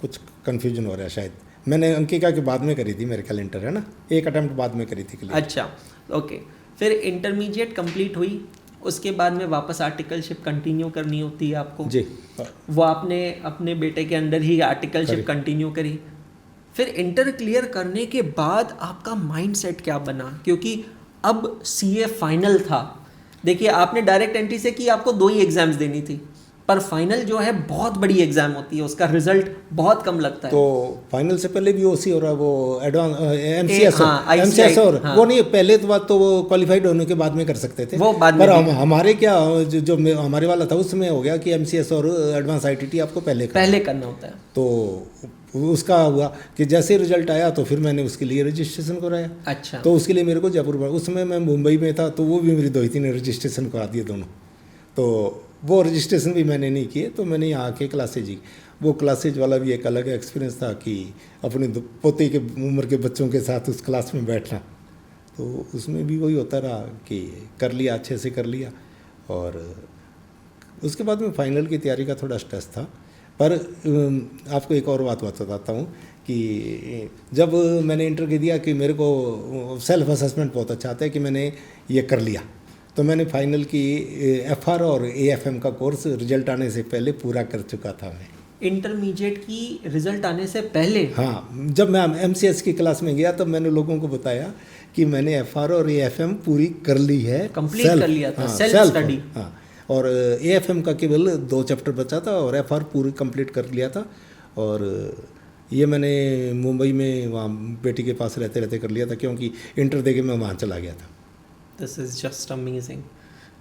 कुछ कन्फ्यूजन हो रहा है शायद। मैंने अंकिका के बाद में करी थी, मेरे ख्याल इंटर है ना, एक अटेम्प्ट बाद में करी थी clear। अच्छा, ओके। फिर इंटरमीडिएट कंप्लीट हुई, उसके बाद में वापस आर्टिकलशिप कंटिन्यू करनी होती है आपको जी। वो आपने अपने बेटे के अंडर ही आर्टिकलशिप करी। कंटिन्यू करी। फिर इंटर क्लियर करने के बाद आपका माइंडसेट क्या बना, क्योंकि अब सीए फाइनल था। देखिए आपने डायरेक्ट एंट्री से की, आपको 2 ही एग्जाम्स देनी थी, पर फाइनल जो है बहुत बड़ी एग्जाम होती है, उसका रिजल्ट बहुत कम लगता है। तो फाइनल से पहले भी ओसी हो रहा है, वो एडवांस एमसीएस हाँ, एमसीएस और हाँ। वो नहीं, पहले तो बात तो वो क्वालिफाइड होने के बाद में कर सकते थे, वो बाद में पर भी। हमारे क्या जो हमारे वाला था उसमें हो गया कि एमसीएस और एडवांस आईटीटी आपको पहले करना होता है। तो उसका हुआ कि जैसे रिजल्ट आया तो फिर मैंने उसके लिए रजिस्ट्रेशन कराया। अच्छा। तो उसके लिए मेरे को जयपुर, उसमें मैं मुंबई में था तो वो भी मेरी दोहिती ने रजिस्ट्रेशन करा दिए दोनों। तो वो रजिस्ट्रेशन भी मैंने नहीं किए, तो मैंने यहाँ आके क्लासेज ही, वो क्लासेज वाला भी एक अलग एक्सपीरियंस था कि अपने पोते के उम्र के बच्चों के साथ उस क्लास में बैठना, तो उसमें भी वही होता रहा कि कर लिया, अच्छे से कर लिया। और उसके बाद में फाइनल की तैयारी का थोड़ा स्ट्रेस था। पर आपको एक और बात बताता हूँ कि जब मैंने इंटर के दिया कि मेरे को सेल्फ असेसमेंट बहुत अच्छा आता है कि मैंने ये कर लिया, तो मैंने फाइनल की एफआर और एएफएम का कोर्स रिजल्ट आने से पहले पूरा कर चुका था मैं। इंटरमीडिएट की रिजल्ट आने से पहले? हाँ, जब मैं एमसीएस की क्लास में गया तब मैंने लोगों को बताया कि मैंने एफआर और एएफएम पूरी कर ली है, कंप्लीट कर लिया था, सेल्फ स्टडी। हाँ, और एएफएम का केवल 2 चैप्टर बचा था और एफआर पूरी कंप्लीट कर लिया था। और ये मैंने मुंबई में वहाँ बेटी के पास रहते रहते कर लिया था, क्योंकि इंटर दे के मैं वहाँ चला गया था। This is just amazing,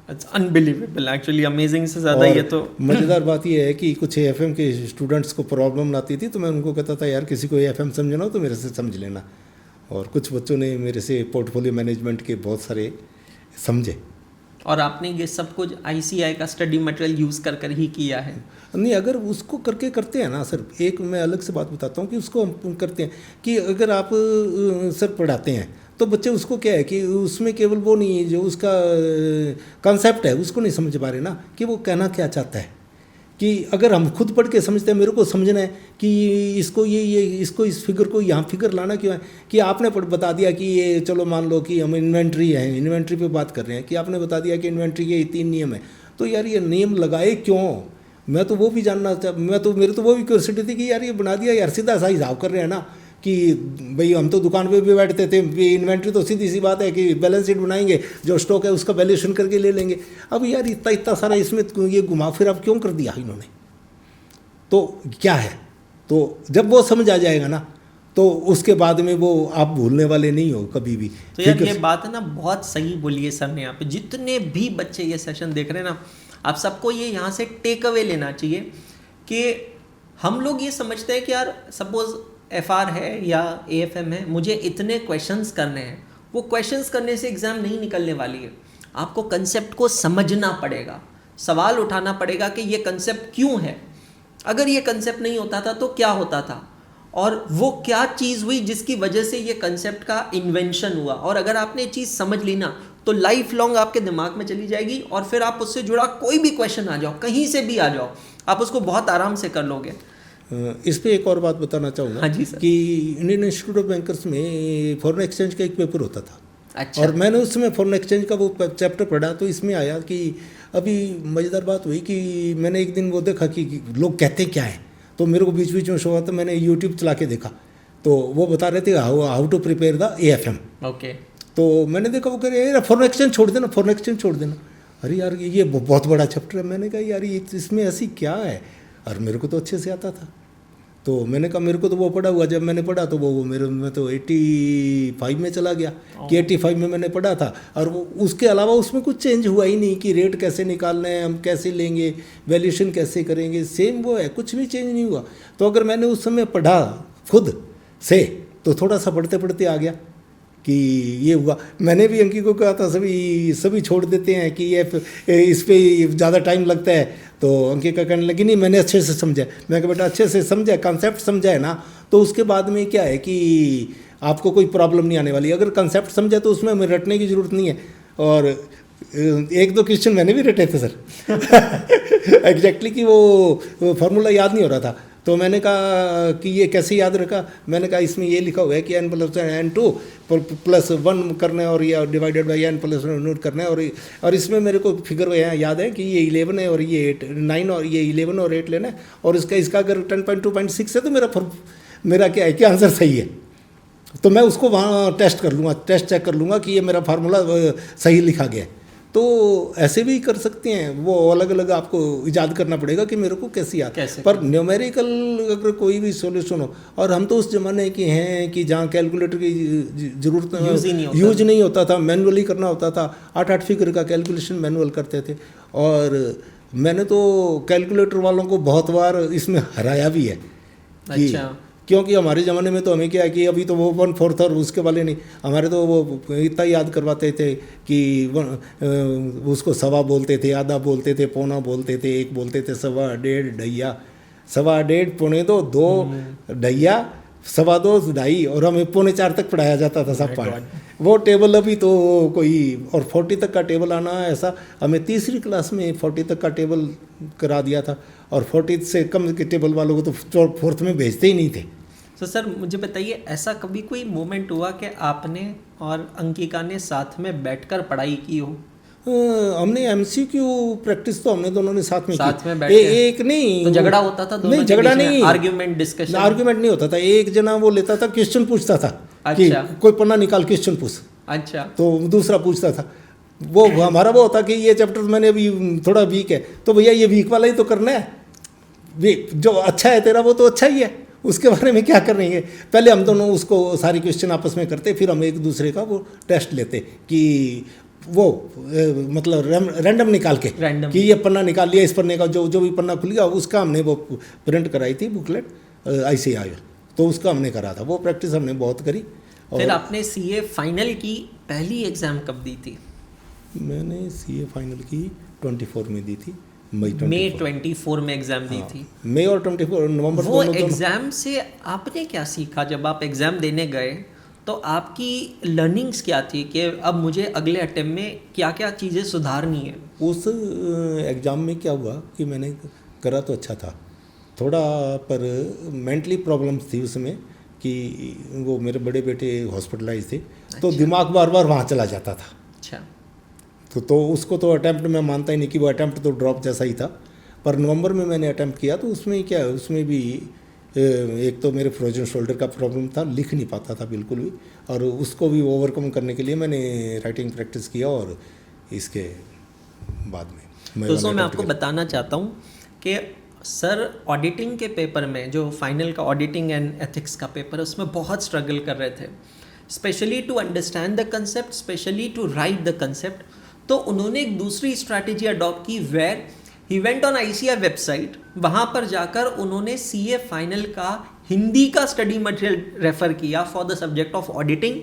it's unbelievable actually. Amazing से ज़्यादा ये तो मज़ेदार बात ये है कि कुछ एएफएम के स्टूडेंट्स को प्रॉब्लम आती थी तो मैं उनको कहता था यार किसी को एएफएम समझना हो तो मेरे से समझ लेना, और कुछ बच्चों ने मेरे से पोर्टफोलियो मैनेजमेंट के बहुत सारे समझे। और आपने ये सब कुछ आईसीआई का स्टडी मटेरियल यूज़ कर कर ही किया है? नहीं, अगर उसको करके करते हैं ना सर, एक मैं अलग से बात बताता हूँ कि उसको हम करते हैं कि अगर आप सर पढ़ाते हैं तो बच्चे उसको क्या है कि उसमें केवल वो नहीं है जो उसका कॉन्सेप्ट है उसको नहीं समझ पा रहे ना कि वो कहना क्या चाहता है। कि अगर हम खुद पढ़ के समझते हैं, मेरे को समझना है कि इसको ये इसको इस फिगर को यहाँ फिगर लाना क्यों है, कि आपने बता दिया कि ये चलो मान लो कि हम इन्वेंट्री है, इन्वेंट्री पे बात कर रहे हैं कि आपने बता दिया कि इन्वेंट्री के 3 नियम है, तो यार ये नियम लगाए क्यों? मैं तो वो भी जानना मेरे तो वो भी क्यूरियोसिटी थी कि यार ये बना दिया यार, सीधा सा हिसाब कर रहे हैं ना कि भाई हम तो दुकान पे भी बैठते थे, इन्वेंट्री तो सीधी सी बात है कि बैलेंस शीट बनाएंगे, जो स्टॉक है उसका वैल्यूएशन करके ले लेंगे। अब यार इतना सारा इसमें ये घुमा फिर अब क्यों कर दिया इन्होंने, तो क्या है? तो जब वो समझ आ जाएगा ना तो उसके बाद में वो आप भूलने वाले नहीं हो कभी भी। तो यार ये बात है ना, बहुत सही बोली है सर ने यहाँ पे। जितने भी बच्चे ये सेशन देख रहे हैं ना, आप सबको ये यहाँ से टेक अवे लेना चाहिए कि हम लोग ये समझते हैं कि यार सपोज एफआर है या एएफएम है, मुझे इतने क्वेश्चंस करने हैं। वो क्वेश्चंस करने से एग्ज़ाम नहीं निकलने वाली है, आपको कंसेप्ट को समझना पड़ेगा, सवाल उठाना पड़ेगा कि ये कंसेप्ट क्यों है, अगर ये कंसेप्ट नहीं होता था तो क्या होता था, और वो क्या चीज़ हुई जिसकी वजह से ये कंसेप्ट का इन्वेंशन हुआ। और अगर आपने ये चीज़ समझ ली ना तो लाइफ लॉन्ग आपके दिमाग में चली जाएगी, और फिर आप उससे जुड़ा कोई भी क्वेश्चन आ जाओ, कहीं से भी आ जाओ, आप उसको बहुत आराम से कर लोगे। इस पे एक और बात बताना चाहूँगा। हाँ जी सर। कि इंडियन इंस्टीट्यूट ऑफ बैंकर्स में फॉरेन एक्सचेंज का एक पेपर होता था। अच्छा। और मैंने उसमें फॉरेन एक्सचेंज का वो चैप्टर पढ़ा, तो इसमें आया कि अभी मज़ेदार बात हुई कि मैंने एक दिन वो देखा कि लोग कहते क्या है, तो मेरे को बीच बीच में शो आता, मैंने यूट्यूब चला के देखा तो वो बता रहे थे how to prepare the AFM. Okay. तो मैंने देखा वो कह रहे यार फॉरेन एक्सचेंज छोड़ देना, फॉरेन एक्सचेंज छोड़ देना। अरे यार ये बहुत बड़ा चैप्टर है। मैंने कहा यार ये इसमें ऐसी क्या है, और मेरे को तो अच्छे से आता था। तो मैंने कहा मेरे को तो वो पढ़ा हुआ, जब मैंने पढ़ा तो वो मेरे में तो 85 में चला गया कि 85 में मैंने पढ़ा था, और वो उसके अलावा उसमें कुछ चेंज हुआ ही नहीं कि रेट कैसे निकालना है, हम कैसे लेंगे, वैल्यूएशन कैसे करेंगे, सेम वो है, कुछ भी चेंज नहीं हुआ। तो अगर मैंने उस समय पढ़ा खुद से तो थोड़ा सा पढ़ते पढ़ते आ गया कि ये हुआ। मैंने भी अंकी को कहा था सभी छोड़ देते हैं कि ये इस पर ज़्यादा टाइम लगता है, तो अंकी का कहने लगी नहीं मैंने अच्छे से समझा। मैं कहा बेटा अच्छे से समझा, कॉन्सेप्ट समझा है ना, तो उसके बाद में क्या है कि आपको कोई प्रॉब्लम नहीं आने वाली। अगर कॉन्सेप्ट समझा तो उसमें हमें रटने की ज़रूरत नहीं है। और 1-2 क्वेश्चन मैंने भी रटे थे सर एग्जैक्टली कि वो फार्मूला याद नहीं हो रहा था, तो मैंने कहा कि ये कैसे याद रखा, मैंने कहा इसमें ये लिखा हुआ है कि n+n2 + 1 करना है और ये डिवाइडेड बाई n+1 नोट करना है, और इसमें मेरे को फिगर याद है कि ये 11 है और ये 9 और ये 11 और 8 लेना है, और इसका अगर 10.2.6 है तो मेरा क्या है कि आंसर सही है। तो मैं उसको वहाँ टेस्ट चेक कर लूँगा कि ये मेरा फार्मूला सही लिखा गया है। तो ऐसे भी कर सकते हैं, वो अलग अलग आपको इजाद करना पड़ेगा कि मेरे को कैसे याद, पर न्यूमेरिकल अगर कोई भी सॉल्यूशन हो, और हम तो उस ज़माने के हैं कि जहाँ कैलकुलेटर की ज़रूरत यूज नहीं होता था, मैनुअली करना होता था, 8 फिगर का कैलकुलेशन मैनुअल करते थे। और मैंने तो कैलकुलेटर वालों को बहुत बार इसमें हराया भी है कि क्योंकि हमारे ज़माने में तो हमें क्या है कि अभी तो वो 1/4 और उसके वाले नहीं, हमारे तो वो इतना याद करवाते थे कि उसको सवा बोलते थे, आधा बोलते थे, पौना बोलते थे, 1 बोलते थे, सवा, 1.5, ढैया, सवा, 1.5, पौने 2, 2 ढैया, सवा 2, ढाई, और हमें पौने 4 तक पढ़ाया जाता था सब पाठ। वो टेबल अभी तो कोई, और 40 तक का टेबल आना, ऐसा हमें तीसरी क्लास में 40 तक का टेबल करा दिया था, और 40 से कम के टेबल वालों को तो 4th में भेजते ही नहीं थे। तो सर मुझे बताइए, ऐसा कभी कोई मोमेंट हुआ कि आपने और अंकिका ने साथ में बैठकर पढ़ाई की हो? हमने MCQ प्रैक्टिस तो हमने दोनों ने साथ में बैठ एक नहीं तो झगड़ा होता था दोनों? नहीं, झगड़ा नहीं, आर्ग्यूमेंट डिस्कशन, आर्ग्यूमेंट नहीं होता था। एक जना वो लेता था, क्वेश्चन पूछता था। अच्छा। कि कोई पन्ना निकाल क्वेश्चन पूछ। अच्छा। तो दूसरा पूछता था, वो हमारा वो होता कि ये चैप्टर मैंने अभी थोड़ा वीक है, तो भैया ये वीक वाला ही तो करना है, जो अच्छा है तेरा वो तो अच्छा ही है, उसके बारे में क्या करेंगे। पहले हम दोनों उसको सारी क्वेश्चन आपस में करते, फिर हम एक दूसरे का वो टेस्ट लेते कि वो मतलब रैंडम निकाल के कि ये पन्ना निकाल लिया, इस पन्ने का जो भी पन्ना खुल गया उसका हमने वो प्रिंट कराई थी बुकलेट ICAI, तो उसका हमने करा था, वो प्रैक्टिस हमने बहुत करी। फिर आपने CA फाइनल की पहली एग्जाम कब दी थी? मैंने CA फाइनल की 24 में दी थी, मई 24 में एग्जाम दी थी। मई और 24 नवंबर। वो एग्जाम से आपने क्या सीखा? जब आप एग्जाम देने गए तो आपकी लर्निंग्स क्या थी कि अब मुझे अगले अटेम्प्ट में क्या क्या चीज़ें सुधारनी है? उस एग्ज़ाम में क्या हुआ कि मैंने करा तो अच्छा था थोड़ा, पर मेंटली प्रॉब्लम्स थी उसमें कि वो मेरे बड़े बेटे हॉस्पिटलाइज थे। अच्छा। तो दिमाग बार बार वहाँ चला जाता था। अच्छा। तो उसको तो अटैम्प्ट मैं मानता ही नहीं कि वो अटैम्प्ट तो ड्रॉप जैसा ही था। पर नवंबर में मैंने अटैम्प्ट किया तो उसमें क्या है, उसमें भी एक तो मेरे फ्रोजन शोल्डर का प्रॉब्लम था, लिख नहीं पाता था बिल्कुल भी, और उसको भी ओवरकम करने के लिए मैंने राइटिंग प्रैक्टिस किया। और इसके बाद में दोस्तों मैं आपको बताना चाहता हूँ कि सर ऑडिटिंग के पेपर में, जो फाइनल का ऑडिटिंग एंड एथिक्स का पेपर है, उसमें बहुत स्ट्रगल कर रहे थे, specially to understand the concept, specially to write the concept. तो उन्होंने एक दूसरी स्ट्रैटेजी अडॉप्ट की, where he went on ICAI website. वहाँ पर जाकर उन्होंने CA फाइनल का हिंदी का स्टडी मटेरियल रेफर किया for the subject of auditing,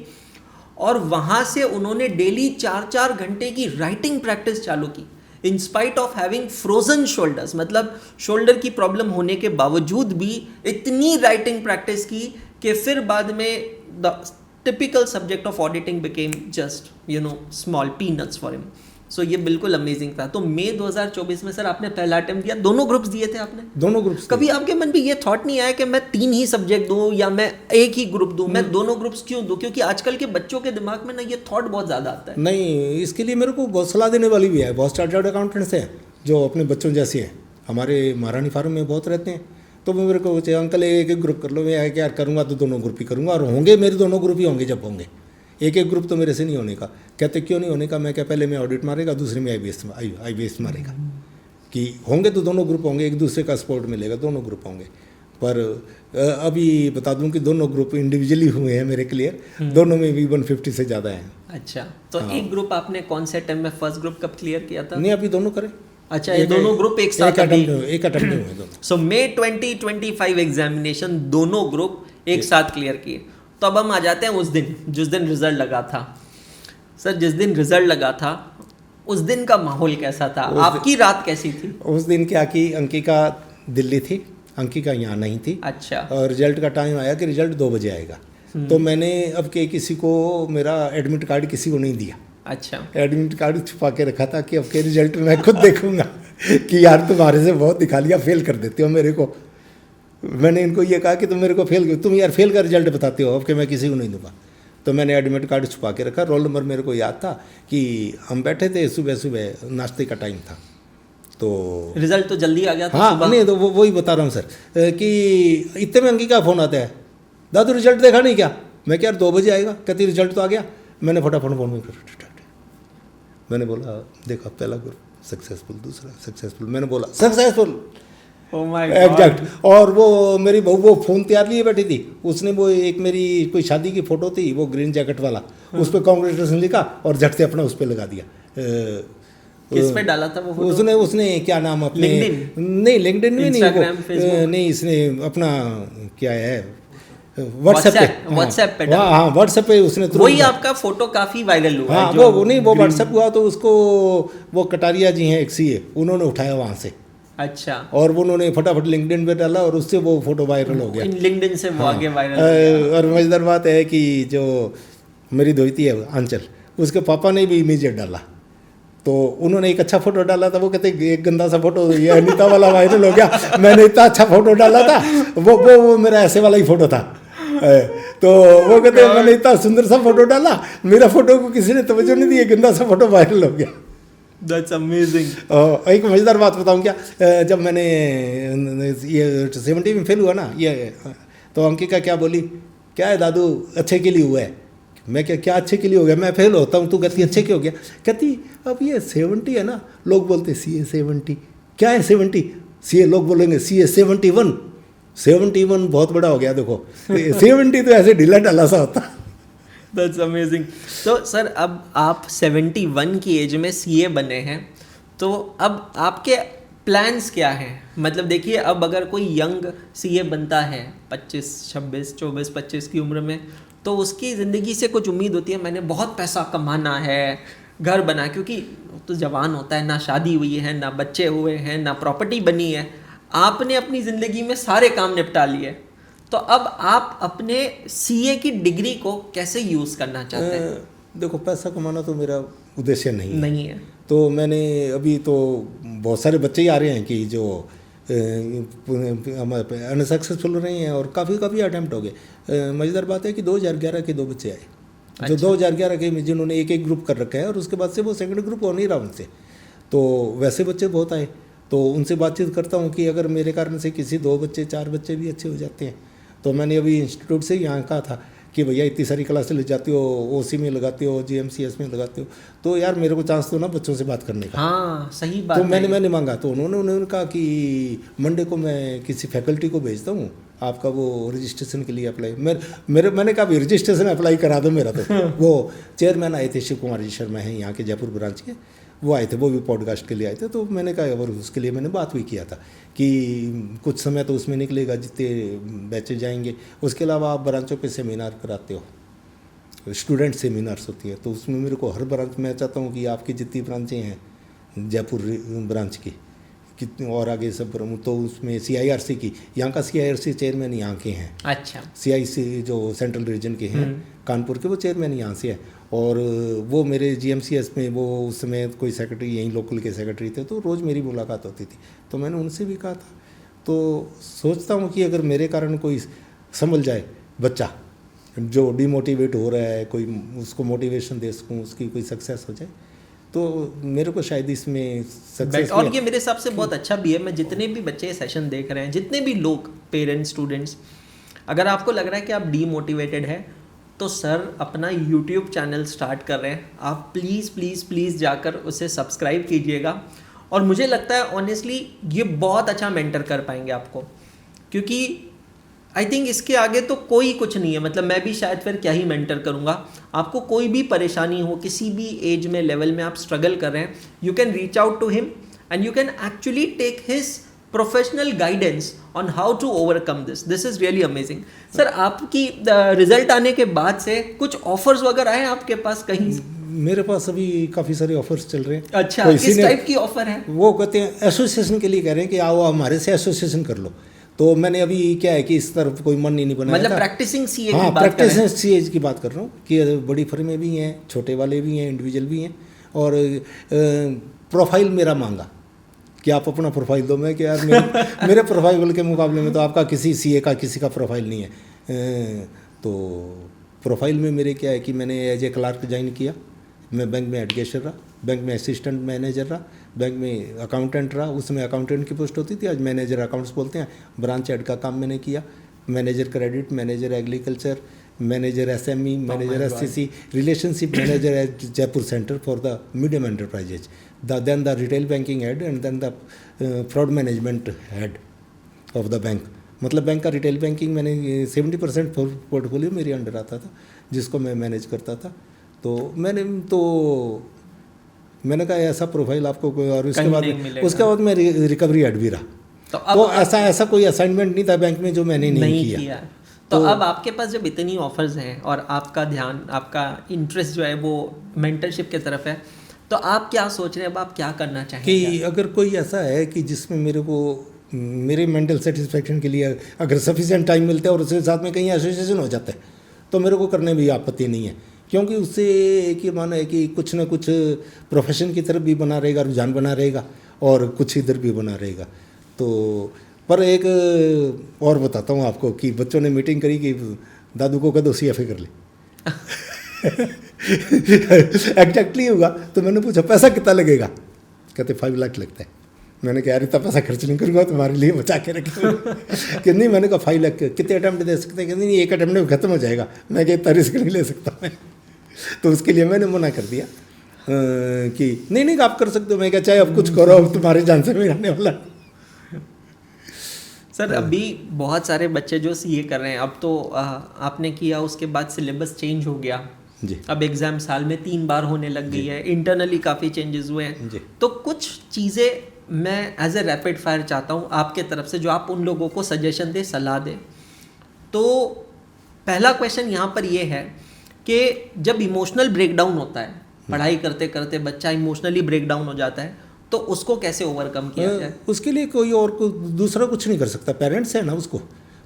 और वहाँ से उन्होंने डेली 4-4 घंटे की राइटिंग प्रैक्टिस चालू की, in spite of having frozen shoulders. मतलब शोल्डर की प्रॉब्लम होने के बावजूद भी इतनी राइटिंग प्रैक्टिस की कि फिर बाद में the typical subject of auditing became just small peanuts for him. So ये बिल्कुल अमेजिंग था। तो मई 2024 में सर आपने पहला अटेम्प्ट दिया, दोनों ग्रुप्स दिए थे आपने? दोनों ग्रुप्स। कभी आपके मन में ये थॉट नहीं आया कि मैं 3 ही सब्जेक्ट दूं या मैं एक ही ग्रुप दूं, मैं दोनों ग्रुप्स क्यों दूं? क्योंकि आजकल के बच्चों के दिमाग में ना ये थॉट बहुत ज़्यादा आता है। नहीं, इसके लिए मेरे को बहुत सलाह देने वाली भी है, बहुत चार्टर्ड अकाउंटेंट्स हैं जो अपने बच्चों जैसे हैं, हमारे महारानी फार्म में बहुत रहते हैं। तो वो मेरे को अंकल एक ग्रुप कर लो, मैं यार करूँगा तो दोनों ग्रुप ही करूँगा, और होंगे मेरे दोनों ग्रुप ही होंगे जब होंगे, एक ग्रुप तो मेरे से नहीं होने का। कहते क्यों नहीं होने का? मैं क्या, पहले मैं ऑडिट मारेगा, दूसरे में IBS मारेगा, कि होंगे तो दोनों ग्रुप होंगे, एक दूसरे का सपोर्ट मिलेगा, दोनों ग्रुप होंगे। पर अभी बता दूं कि दोनों ग्रुप इंडिविजुअली हुए हैं मेरे क्लियर, दोनों में भी 150 से ज़्यादा हैं। अच्छा, तो हाँ। एक ग्रुप आपने कौन से टाइम में, फर्स्ट ग्रुप कब क्लियर किया था? नहीं, अभी दोनों करें। अच्छा, ये दोनों ग्रुप एक साथ अटेम्प्ट में हुए दोनों। सो मई 2025 एग्जामिनेशन दोनों ग्रुप एक साथ क्लियर किए। तो अब हम आ जाते हैं उस दिन, जिस दिन रिजल्ट लगा था। सर जिस दिन रिजल्ट लगा था उस दिन का माहौल कैसा था? आपकी रात कैसी थी? उस दिन क्या कि अंकिका दिल्ली थी, अंकिका यहाँ नहीं थी। अच्छा। और रिजल्ट का टाइम आया कि रिजल्ट 2 बजे आएगा, तो मैंने अब के किसी को मेरा एडमिट कार्ड किसी को नहीं दिया। अच्छा। एडमिट कार्ड छुपा के रखा था कि अब के रिजल्ट मैं खुद देखूंगा कि यार तुम्हारे से बहुत दिखा लिया, फेल कर देते हो मेरे को। मैंने इनको ये कहा कि तुम मेरे को तुम यार फेल का रिजल्ट बताते हो, अब कि मैं किसी को नहीं दूंगा। तो मैंने एडमिट कार्ड छुपा के रखा। रोल नंबर मेरे को याद था कि हम बैठे थे, सुबह सुबह नाश्ते का टाइम था, तो रिजल्ट तो जल्दी आ गया था हाँ सुबह। नहीं तो वही बता रहा हूँ सर कि इतने में अंकी का फ़ोन आता है, दादू रिजल्ट देखा नहीं क्या? मैं क्या यार 2 बजे आएगा, कहती रिजल्ट तो आ गया। मैंने फटाफट फ़ोन में मैंने बोला देखा पहला ग्रुप सक्सेसफुल, दूसरा सक्सेसफुल, मैंने बोला सक्सेसफुल ओह माय एग्जैक्ट। और वो मेरी बहू वो फ़ोन तैयार लिए बैठी थी, उसने वो एक मेरी कोई शादी की फ़ोटो थी, वो ग्रीन जैकेट वाला, उस पर कॉन्ग्रेचुलेसन लिखा और झट से अपना उस पर लगा दिया। किस पे डाला था वो फोटो? उसने क्या नाम अपने LinkedIn? नहीं लिंक्डइन में नहीं, Instagram, वो Facebook? नहीं, इसने अपना क्या है व्हाट्सएप पे, WhatsApp पे हाँ हाँ व्हाट्सएप पे उसने तुरंत वही आपका फोटो काफी वायरल हुआ हाँ है जो वो नहीं वो green- व्हाट्सएप हुआ तो उसको वो कटारिया जी हैं एक सीए, उन्होंने उठाया वहाँ से अच्छा, और वो उन्होंने फटाफट लिंक्डइन पे डाला और उससे वो फोटो वायरल हो गया। लिंक्डइन से वो हाँ, आगे वायरल हो गया। और मजेदार बात है कि जो मेरी दोस्ती है आंचल, उसके पापा ने भी इमीडिएट डाला, तो उन्होंने एक अच्छा फोटो डाला था, वो कहते एक गंदा सा फोटो ये अनीता वाला वायरल हो गया, मैंने इतना अच्छा फोटो डाला था, वो मेरा ऐसे वाला ही फोटो था। तो वो कहते मैंने इतना सुंदर सा फोटो डाला, मेरा फोटो को किसी ने तवज्जो नहीं दी, गंदा सा फोटो वायरल हो गया। That's amazing. एक मज़ेदार बात बताऊं क्या, जब मैंने ये 70 में फेल हुआ ना ये, तो अंकिका क्या बोली, क्या है दादू अच्छे के लिए हुआ है? मैं क्या अच्छे के लिए हो गया, मैं फेल होता हूँ, तू कहती अच्छे के हो गया? कहती अब ये 70 है ना, लोग बोलते CA 70, क्या है 70? CA लोग बोलेंगे CA 71 बहुत बड़ा हो गया देखो, 70 तो ऐसे ढीला ढाला सा होता। That's amazing. तो सर अब आप 71 की एज में सीए बने हैं, तो अब आपके प्लान्स क्या हैं? मतलब देखिए अब अगर कोई यंग सीए बनता है 25, 26, 24, 25 की उम्र में, तो उसकी ज़िंदगी से कुछ उम्मीद होती है, मैंने बहुत पैसा कमाना है, घर बना, क्योंकि तो जवान होता है, ना शादी हुई है, ना बच्चे हुए हैं, ना प्रॉपर्टी बनी है, आपने अपनी ज़िंदगी में सारे काम निपटा लिए, तो अब आप अपने सीए की डिग्री को कैसे यूज़ करना चाहते हैं? देखो पैसा कमाना तो मेरा उद्देश्य नहीं है। तो मैंने अभी तो बहुत सारे बच्चे ही आ रहे हैं कि जो अनसक्सेसफुल रहे हैं और काफ़ी अटैम्प्ट हो गए। मज़ेदार बात है कि 2011 के 2 बच्चे आए जो 2011 के में जिन्होंने एक ग्रुप कर रखा है और उसके बाद से वो सेकंड ग्रुप हो नहीं रहा उनसे, तो वैसे बच्चे बहुत आए, तो उनसे बातचीत करता हूँ कि अगर मेरे कारण से किसी 2 बच्चे 4 बच्चे भी अच्छे हो जाते हैं, तो मैंने अभी इंस्टीट्यूट से यहाँ कहा था कि भैया इतनी सारी क्लासें ले जाती हो, ओसी में लगाते हो, GMCS में लगाते हो, तो यार मेरे को चांस दो ना बच्चों से बात करने का। हाँ सही बात तो है। मैंने मांगा, तो उन्होंने कहा कि मंडे को मैं किसी फैकल्टी को भेजता हूँ आपका वो रजिस्ट्रेशन के लिए अप्लाई। मैंने कहा भी रजिस्ट्रेशन अप्लाई करा दो मेरा। तो वो चेयरमैन आए थे, शिव कुमार जी शर्मा हैं यहाँ के जयपुर ब्रांच के, वो आए थे, वो भी पॉडकास्ट के लिए आए थे। तो मैंने कहा और उसके लिए मैंने बात भी किया था कि कुछ समय तो उसमें निकलेगा जितने बैचेज जाएंगे, उसके अलावा आप ब्रांचों पे सेमिनार कराते हो, स्टूडेंट सेमिनार्स होती है, तो उसमें मेरे को हर ब्रांच मैं चाहता हूँ कि आपकी जितनी ब्रांचें हैं जयपुर ब्रांच की कितनी और आगे सब, तो उसमें CIRC की, यहाँ का CIRC चेयरमैन यहाँ के हैं। अच्छा। CIC जो सेंट्रल रीजन के हैं कानपुर के, वो चेयरमैन यहाँ से है, और वो मेरे GMCS में वो उस समय कोई सेक्रेटरी यहीं लोकल के सेक्रेटरी थे, तो रोज़ मेरी मुलाकात होती थी। तो मैंने उनसे भी कहा था, तो सोचता हूँ कि अगर मेरे कारण कोई संभल जाए बच्चा जो डिमोटिवेट हो रहा है, कोई उसको मोटिवेशन दे सकूँ, उसकी कोई सक्सेस हो जाए, तो मेरे को शायद इसमें सक्सेस। और ये मेरे हिसाब से बहुत अच्छा भी है। मैं जितने भी बच्चे सेशन देख रहे हैं, जितने भी लोग, पेरेंट्स, स्टूडेंट्स, अगर आपको लग रहा है कि आप डीमोटिवेटेड है, तो सर अपना YouTube चैनल स्टार्ट कर रहे हैं, आप प्लीज़ जाकर उसे सब्सक्राइब कीजिएगा। और मुझे लगता है ऑनेस्टली ये बहुत अच्छा मेंटर कर पाएंगे आपको, क्योंकि आई थिंक इसके आगे तो कोई कुछ नहीं है। मतलब मैं भी शायद फिर क्या ही मेंटर करूँगा। आपको कोई भी परेशानी हो, किसी भी एज में, लेवल में आप स्ट्रगल कर रहे हैं, you can reach out to him and you can actually take his professional guidance on how to overcome this is really amazing. Sir आपकी रिजल्ट आने के बाद से कुछ ऑफर्स वगैरह आए आपके पास कहीं? मेरे पास अभी काफ़ी सारे ऑफर्स चल रहे हैं। अच्छा, किस टाइप की ऑफर है? वो कहते हैं एसोसिएशन के लिए कह रहे हैं कि आओ हमारे से एसोसिएशन कर लो। तो मैंने अभी क्या है कि इस तरफ कोई मन ही नहीं बनाया, मतलब प्रैक्टिसिंग सीए हाँ, की बात कर रहे हैं? प्रैक्टिसिंग सीए की बात कर रहा हूँ कि बड़ी फर्में भी हैं, छोटे वाले भी हैं, इंडिविजुअल भी हैं, और प्रोफाइल मेरा मांगा कि आप अपना प्रोफाइल दो। मैं कि यार मेरे प्रोफाइल के मुकाबले में तो आपका किसी सीए का किसी का प्रोफाइल नहीं है। तो प्रोफाइल में मेरे क्या है कि मैंने एज ए क्लार्क ज्वाइन किया, मैं बैंक में एडगेशर रहा, बैंक में असिस्टेंट मैनेजर रहा, बैंक में अकाउंटेंट रहा। उसमें अकाउंटेंट की पोस्ट होती थी, आज मैनेजर अकाउंट्स बोलते हैं। ब्रांच हेड का काम मैंने किया, manager credit, manager agriculture, manager SME, manager SCC, relationship manager at Jaipur centre for the medium enterprises, then the retail banking head and then the fraud management head of the bank. मतलब bank का retail banking मैंने 70% portfolio मेरे under आता था, जिसको मैं manage करता था। तो मैंने कहा ऐसा प्रोफाइल आपको कोई, और उसके बाद मैं रिकवरी हेड भी रहा। तो ऐसा कोई असाइनमेंट नहीं था बैंक में जो मैंने नहीं किया। तो अब आपके पास जब इतनी ऑफर्स हैं और आपका ध्यान, आपका इंटरेस्ट जो है वो मेंटरशिप की तरफ है, तो आप क्या सोच रहे हैं, अब आप क्या करना चाहेंगे? कि अगर कोई ऐसा है कि जिसमें मेरे मेंटल सेटिस्फेक्शन के लिए अगर सफिशिएंट टाइम मिलता है और उसके साथ में कहीं एसोसिएशन हो जाता है, तो मेरे को करने में आपत्ति नहीं है। क्योंकि उससे एक ही माना है कि कुछ ना कुछ प्रोफेशन की तरफ भी बना रहेगा, रुझान बना रहेगा, और कुछ इधर भी बना रहेगा। तो पर एक और बताता हूँ आपको कि बच्चों ने मीटिंग करी कि दादू को कह दो CFA कर ले। एग्जैक्टली होगा। तो मैंने पूछा पैसा कितना लगेगा? कहते 5 लाख लगता है। मैंने कहा यार इतना पैसा खर्च नहीं करूँगा, तुम्हारे लिए बचा के रखे। कि नहीं, मैंने कहा 5 लाख कितने अटैम्प्ट दे सकते हैं? कहते नहीं, एक अटैम्प्ट में खत्म हो जाएगा। मैं क्या इतना रिस्क नहीं ले सकता मैं। तो उसके लिए मैंने मना कर दिया कि नहीं आप कर सकते हो। मैं क्या चाहे अब कुछ करो, अब तुम्हारे जान से में आने वाला। सर अभी बहुत सारे बच्चे जो CA कर रहे हैं, अब तो आपने किया, उसके बाद सिलेबस चेंज हो गया जी। अब एग्ज़ाम साल में 3 बार होने लग गई है, इंटरनली काफ़ी चेंजेस हुए हैं जी। तो कुछ चीज़ें मैं एज ए रैपिड फायर चाहता हूँ आपके तरफ से, जो आप उन लोगों को सजेशन दें, सलाह दें। तो पहला क्वेश्चन यहाँ पर ये है कि जब इमोशनल ब्रेकडाउन होता है, पढ़ाई करते करते बच्चा इमोशनली ब्रेकडाउन हो जाता है, तो उसको कैसे ओवरकम किया जाए? उसके लिए कोई और दूसरा कुछ नहीं कर सकता। पेरेंट्स है ना, उसको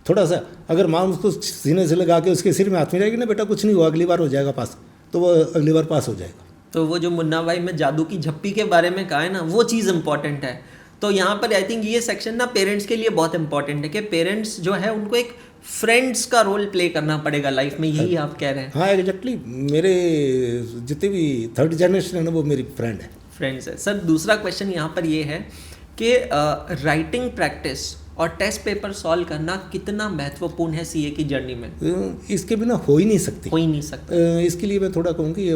थोड़ा सा अगर माँ उसको सीने से लगा के उसके सिर में हाथ में रहेगी ना, बेटा कुछ नहीं हुआ, अगली बार हो जाएगा पास, तो वो अगली बार पास हो जाएगा। तो वो जो मुन्ना भाई में जादू की झप्पी के बारे में कहा है ना, वो चीज़ इंपॉर्टेंट है। तो यहाँ पर आई थिंक ये सेक्शन ना पेरेंट्स के लिए बहुत इंपॉर्टेंट है कि पेरेंट्स जो है उनको एक फ्रेंड्स का रोल प्ले करना पड़ेगा लाइफ में, यही आप कह रहे हैं? हाँ एग्जैक्टली। मेरे जितने भी 3rd जनरेशन है ना, वो मेरी फ्रेंड है, फ्रेंड्स है। सर दूसरा क्वेश्चन यहाँ पर ये है कि राइटिंग प्रैक्टिस और टेस्ट पेपर सॉल्व करना कितना महत्वपूर्ण है CA की जर्नी में? इसके बिना हो ही नहीं सकती। हो ही नहीं सकता। इसके लिए मैं थोड़ा कहूँ कि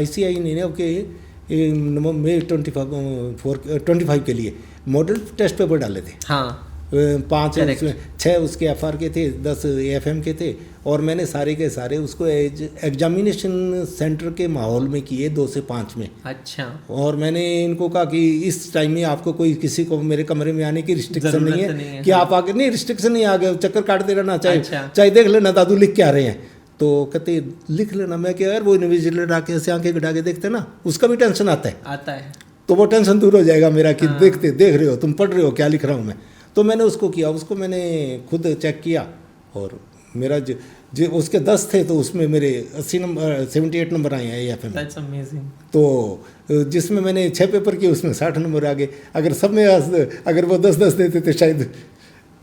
ICI ने अब के May 25 के लिए मॉडल टेस्ट पेपर डाले थे। हाँ 5 उसमें 6 उसके FR के थे, 10 AFM के थे, और मैंने सारे के सारे उसको एग्जामिनेशन सेंटर के माहौल में किए 2 से 5 में। अच्छा। और मैंने इनको कहा कि इस टाइम में आपको कोई किसी को मेरे कमरे में आने की रिस्ट्रिक्शन नहीं है कि आप आगे, नहीं रिस्ट्रिक्शन नहीं, आगे चक्कर काटते रहना, चाहे देख लेना दादू लिख के आ रहे हैं, तो कहते लिख लेना। मैं क्या यार, वो इन्विजिलेटर आके ऐसे आंखें गड़ा के देखते ना, उसका भी टेंशन आता है, तो वो टेंशन दूर हो जाएगा मेरा कि देख रहे हो तुम, पढ़ रहे हो क्या लिख रहा हूँ मैं। तो मैंने उसको किया, उसको मैंने खुद चेक किया, और मेरा जो उसके 10 थे तो उसमें मेरे 78 नंबर आए हैं AFM। That's amazing। तो जिसमें मैंने 6 पेपर किए उसमें 60 नंबर आ गए। अगर सब में अगर वो 10-10 देते तो शायद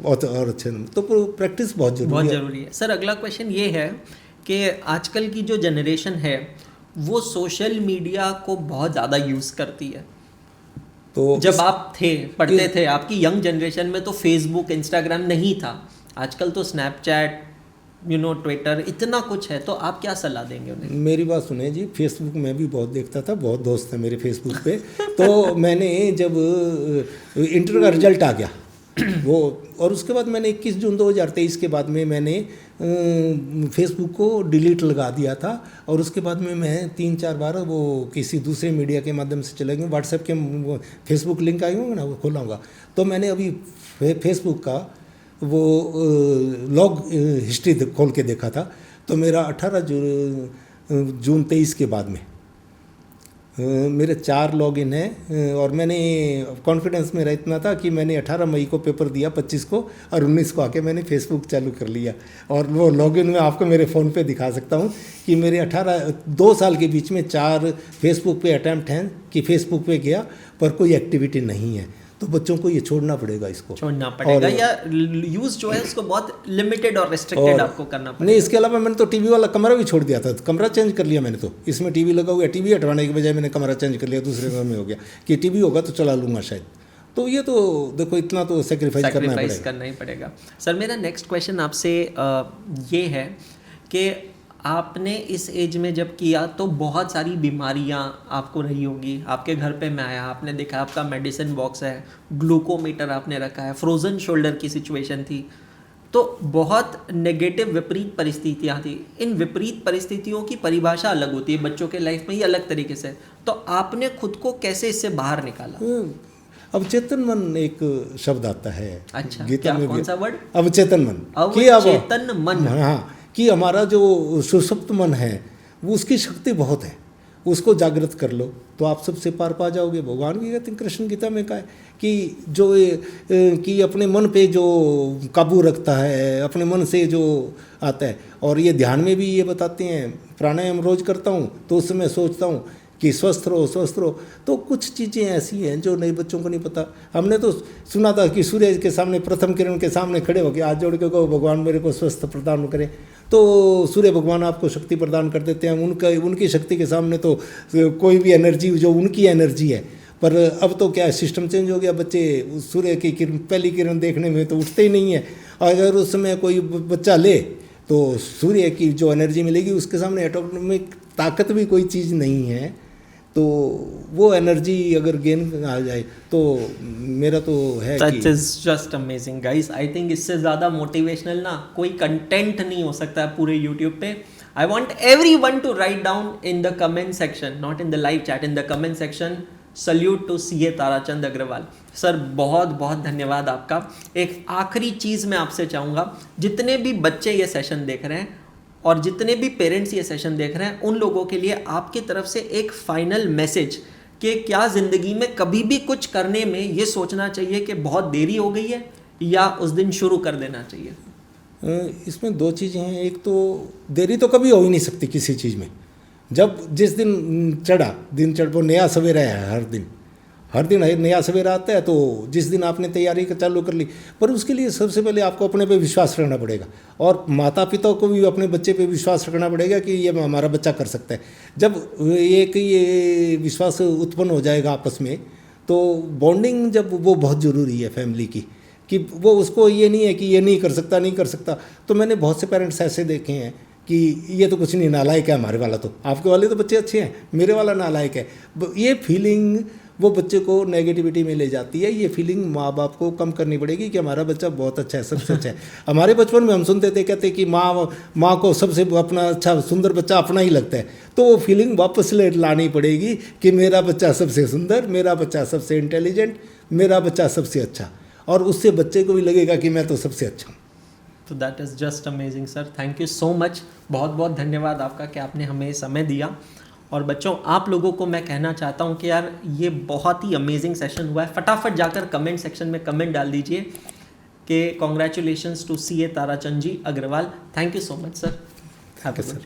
बहुत और अच्छे नंबर। तो प्रैक्टिस बहुत जरूरी है। सर अगला क्वेश्चन ये है कि आजकल की जो जनरेशन है वो सोशल मीडिया को बहुत ज़्यादा यूज़ करती है। तो जब आप पढ़ते थे, आपकी यंग जनरेशन में तो फेसबुक, इंस्टाग्राम नहीं था, आजकल तो स्नैपचैट, ट्विटर, इतना कुछ है, तो आप क्या सलाह देंगे उन्हें? मेरी बात सुने जी, फेसबुक में भी बहुत देखता था, बहुत दोस्त हैं मेरे फेसबुक पे। तो मैंने जब इंटर का रिजल्ट आ गया वो, और उसके बाद मैंने 21 जून 2023 के बाद में मैंने फेसबुक को डिलीट लगा दिया था, और उसके बाद में मैं 3-4 बार वो किसी दूसरे मीडिया के माध्यम से चले गए, व्हाट्सएप के फेसबुक लिंक आई होंगे ना, वो खोलाऊंगा। तो मैंने अभी फेसबुक का वो लॉग हिस्ट्री खोल के देखा था, तो मेरा 18 जून 23 के बाद में मेरे 4 लॉगिन हैं और मैंने कॉन्फिडेंस में इतना था कि मैंने 18 मई को पेपर दिया, 25 को, और 19 को आके मैंने फेसबुक चालू कर लिया। और वो लॉगिन मैं आपको मेरे फ़ोन पे दिखा सकता हूँ कि मेरे 2 साल के बीच में 4 फेसबुक पे अटैम्प्ट हैं कि फेसबुक पे गया, पर कोई एक्टिविटी नहीं है। तो बच्चों को ये छोड़ना पड़ेगा, इसको छोड़ना पड़ेगा, या यूज जो है उसको बहुत लिमिटेड और रिस्ट्रिक्टेड आपको करना पड़ेगा। नहीं, इसके अलावा मैंने तो टीवी वाला कमरा भी छोड़ दिया था, कमरा चेंज कर लिया मैंने। तो इसमें टीवी लगा हुआ है, टीवी हटवाने के बजाय मैंने कमरा चेंज कर लिया, दूसरे कमरे में हो गया कि टीवी होगा तो चला लूँगा शायद। तो ये तो देखो, इतना तो सेक्रीफाइस करना ही पड़ेगा। सर, मेरा नेक्स्ट क्वेश्चन आपसे ये है कि आपने इस एज में जब किया तो बहुत सारी बीमारियां आपको रही होगी। आपके घर पे मैं आया, आपने देखा आपका मेडिसिन बॉक्स है, ग्लूकोमीटर आपने रखा है, फ्रोजन शोल्डर की सिचुएशन थी, तो बहुत नेगेटिव विपरीत परिस्थितियां थी। इन विपरीत परिस्थितियों की परिभाषा अलग होती है, बच्चों के लाइफ में ही अलग तरीके से। तो आपने खुद को कैसे इससे बाहर निकाला? अवचेतन मन एक शब्द आता है। अच्छा, गीता में कौन सा वर्ड? अवचेतन मन। अवचेतन मन। हाँ, कि हमारा जो सुषुप्त मन है वो उसकी शक्ति बहुत है, उसको जागृत कर लो तो आप सबसे पार पा जाओगे। भगवान की कहते हैं, कृष्ण गीता में कहा है कि जो कि अपने मन पे जो काबू रखता है, अपने मन से जो आता है। और ये ध्यान में भी ये बताते हैं, प्राणायाम रोज करता हूँ तो उस समय सोचता हूँ कि स्वस्थ रहो स्वस्थ रहो। तो कुछ चीज़ें ऐसी हैं जो नए बच्चों को नहीं पता। हमने तो सुना था कि सूर्य के सामने, प्रथम किरण के सामने खड़े होकर हाथ जोड़ के कहो भगवान मेरे को स्वस्थ प्रदान करें, तो सूर्य भगवान आपको शक्ति प्रदान कर देते हैं। उनकी शक्ति के सामने तो कोई भी एनर्जी जो उनकी एनर्जी है। पर अब तो क्या सिस्टम चेंज हो गया, बच्चे सूर्य की किरण, पहली किरण देखने में तो उठते ही नहीं है। अगर उस समय कोई बच्चा ले तो सूर्य की जो एनर्जी मिलेगी उसके सामने एटॉमिक ताकत भी कोई चीज़ नहीं है। तो वो एनर्जी अगर गेन आ जाए तो मेरा तो है कि That is just amazing guys. I think इससे ज़्यादा मोटिवेशनल ना कोई कंटेंट नहीं हो सकता है पूरे YouTube पे। I want everyone to write down in the comment section, not in the live chat, in the comment section, salute to CA Tarachand Agarwal. Sir बहुत बहुत धन्यवाद आपका। एक आखिरी चीज़ मैं आपसे चाहूँगा, जितने भी बच्चे ये सेशन देख रहे हैं और जितने भी पेरेंट्स ये सेशन देख रहे हैं, उन लोगों के लिए आपकी तरफ से एक फाइनल मैसेज कि क्या ज़िंदगी में कभी भी कुछ करने में ये सोचना चाहिए कि बहुत देरी हो गई है, या उस दिन शुरू कर देना चाहिए? इसमें 2 चीज़ें हैं। एक तो देरी तो कभी हो ही नहीं सकती किसी चीज़ में। जब जिस दिन दिन चढ़, वो नया सवेरा है। हर दिन नया सवेरा आता है। तो जिस दिन आपने तैयारी चालू कर ली, पर उसके लिए सबसे पहले आपको अपने पे विश्वास रखना पड़ेगा, और माता पिता को भी अपने बच्चे पे विश्वास रखना पड़ेगा कि ये हमारा बच्चा कर सकता है। जब ये विश्वास उत्पन्न हो जाएगा आपस में, तो बॉन्डिंग जब वो बहुत ज़रूरी है फैमिली की, कि वो उसको ये नहीं है कि ये नहीं कर सकता। तो मैंने बहुत से पेरेंट्स ऐसे देखे हैं कि ये तो कुछ नहीं, नालायक है हमारे वाला, तो आपके वाले तो बच्चे अच्छे हैं, मेरे वाला नालायक है। ये फीलिंग वो बच्चे को नेगेटिविटी में ले जाती है। ये फीलिंग माँ बाप को कम करनी पड़ेगी कि हमारा बच्चा बहुत अच्छा है, सबसे अच्छा है। हमारे बचपन में हम सुनते थे, कहते कि माँ को सबसे अपना अच्छा सुंदर बच्चा अपना ही लगता है। तो वो फीलिंग वापस लानी पड़ेगी कि मेरा बच्चा सबसे सुंदर, मेरा बच्चा सबसे इंटेलिजेंट, मेरा बच्चा सबसे अच्छा, और उससे बच्चे को भी लगेगा कि मैं तो सबसे अच्छा हूँ। तो that is just amazing sir, thank you so much. बहुत बहुत धन्यवाद आपका कि आपने हमें समय दिया। और बच्चों, आप लोगों को मैं कहना चाहता हूँ कि यार ये बहुत ही अमेजिंग सेशन हुआ है। फटाफट जाकर कमेंट सेक्शन में कमेंट डाल दीजिए कि congratulations to CA Tarachand ji Agarwal. Thank you so much sir. Thank you sir.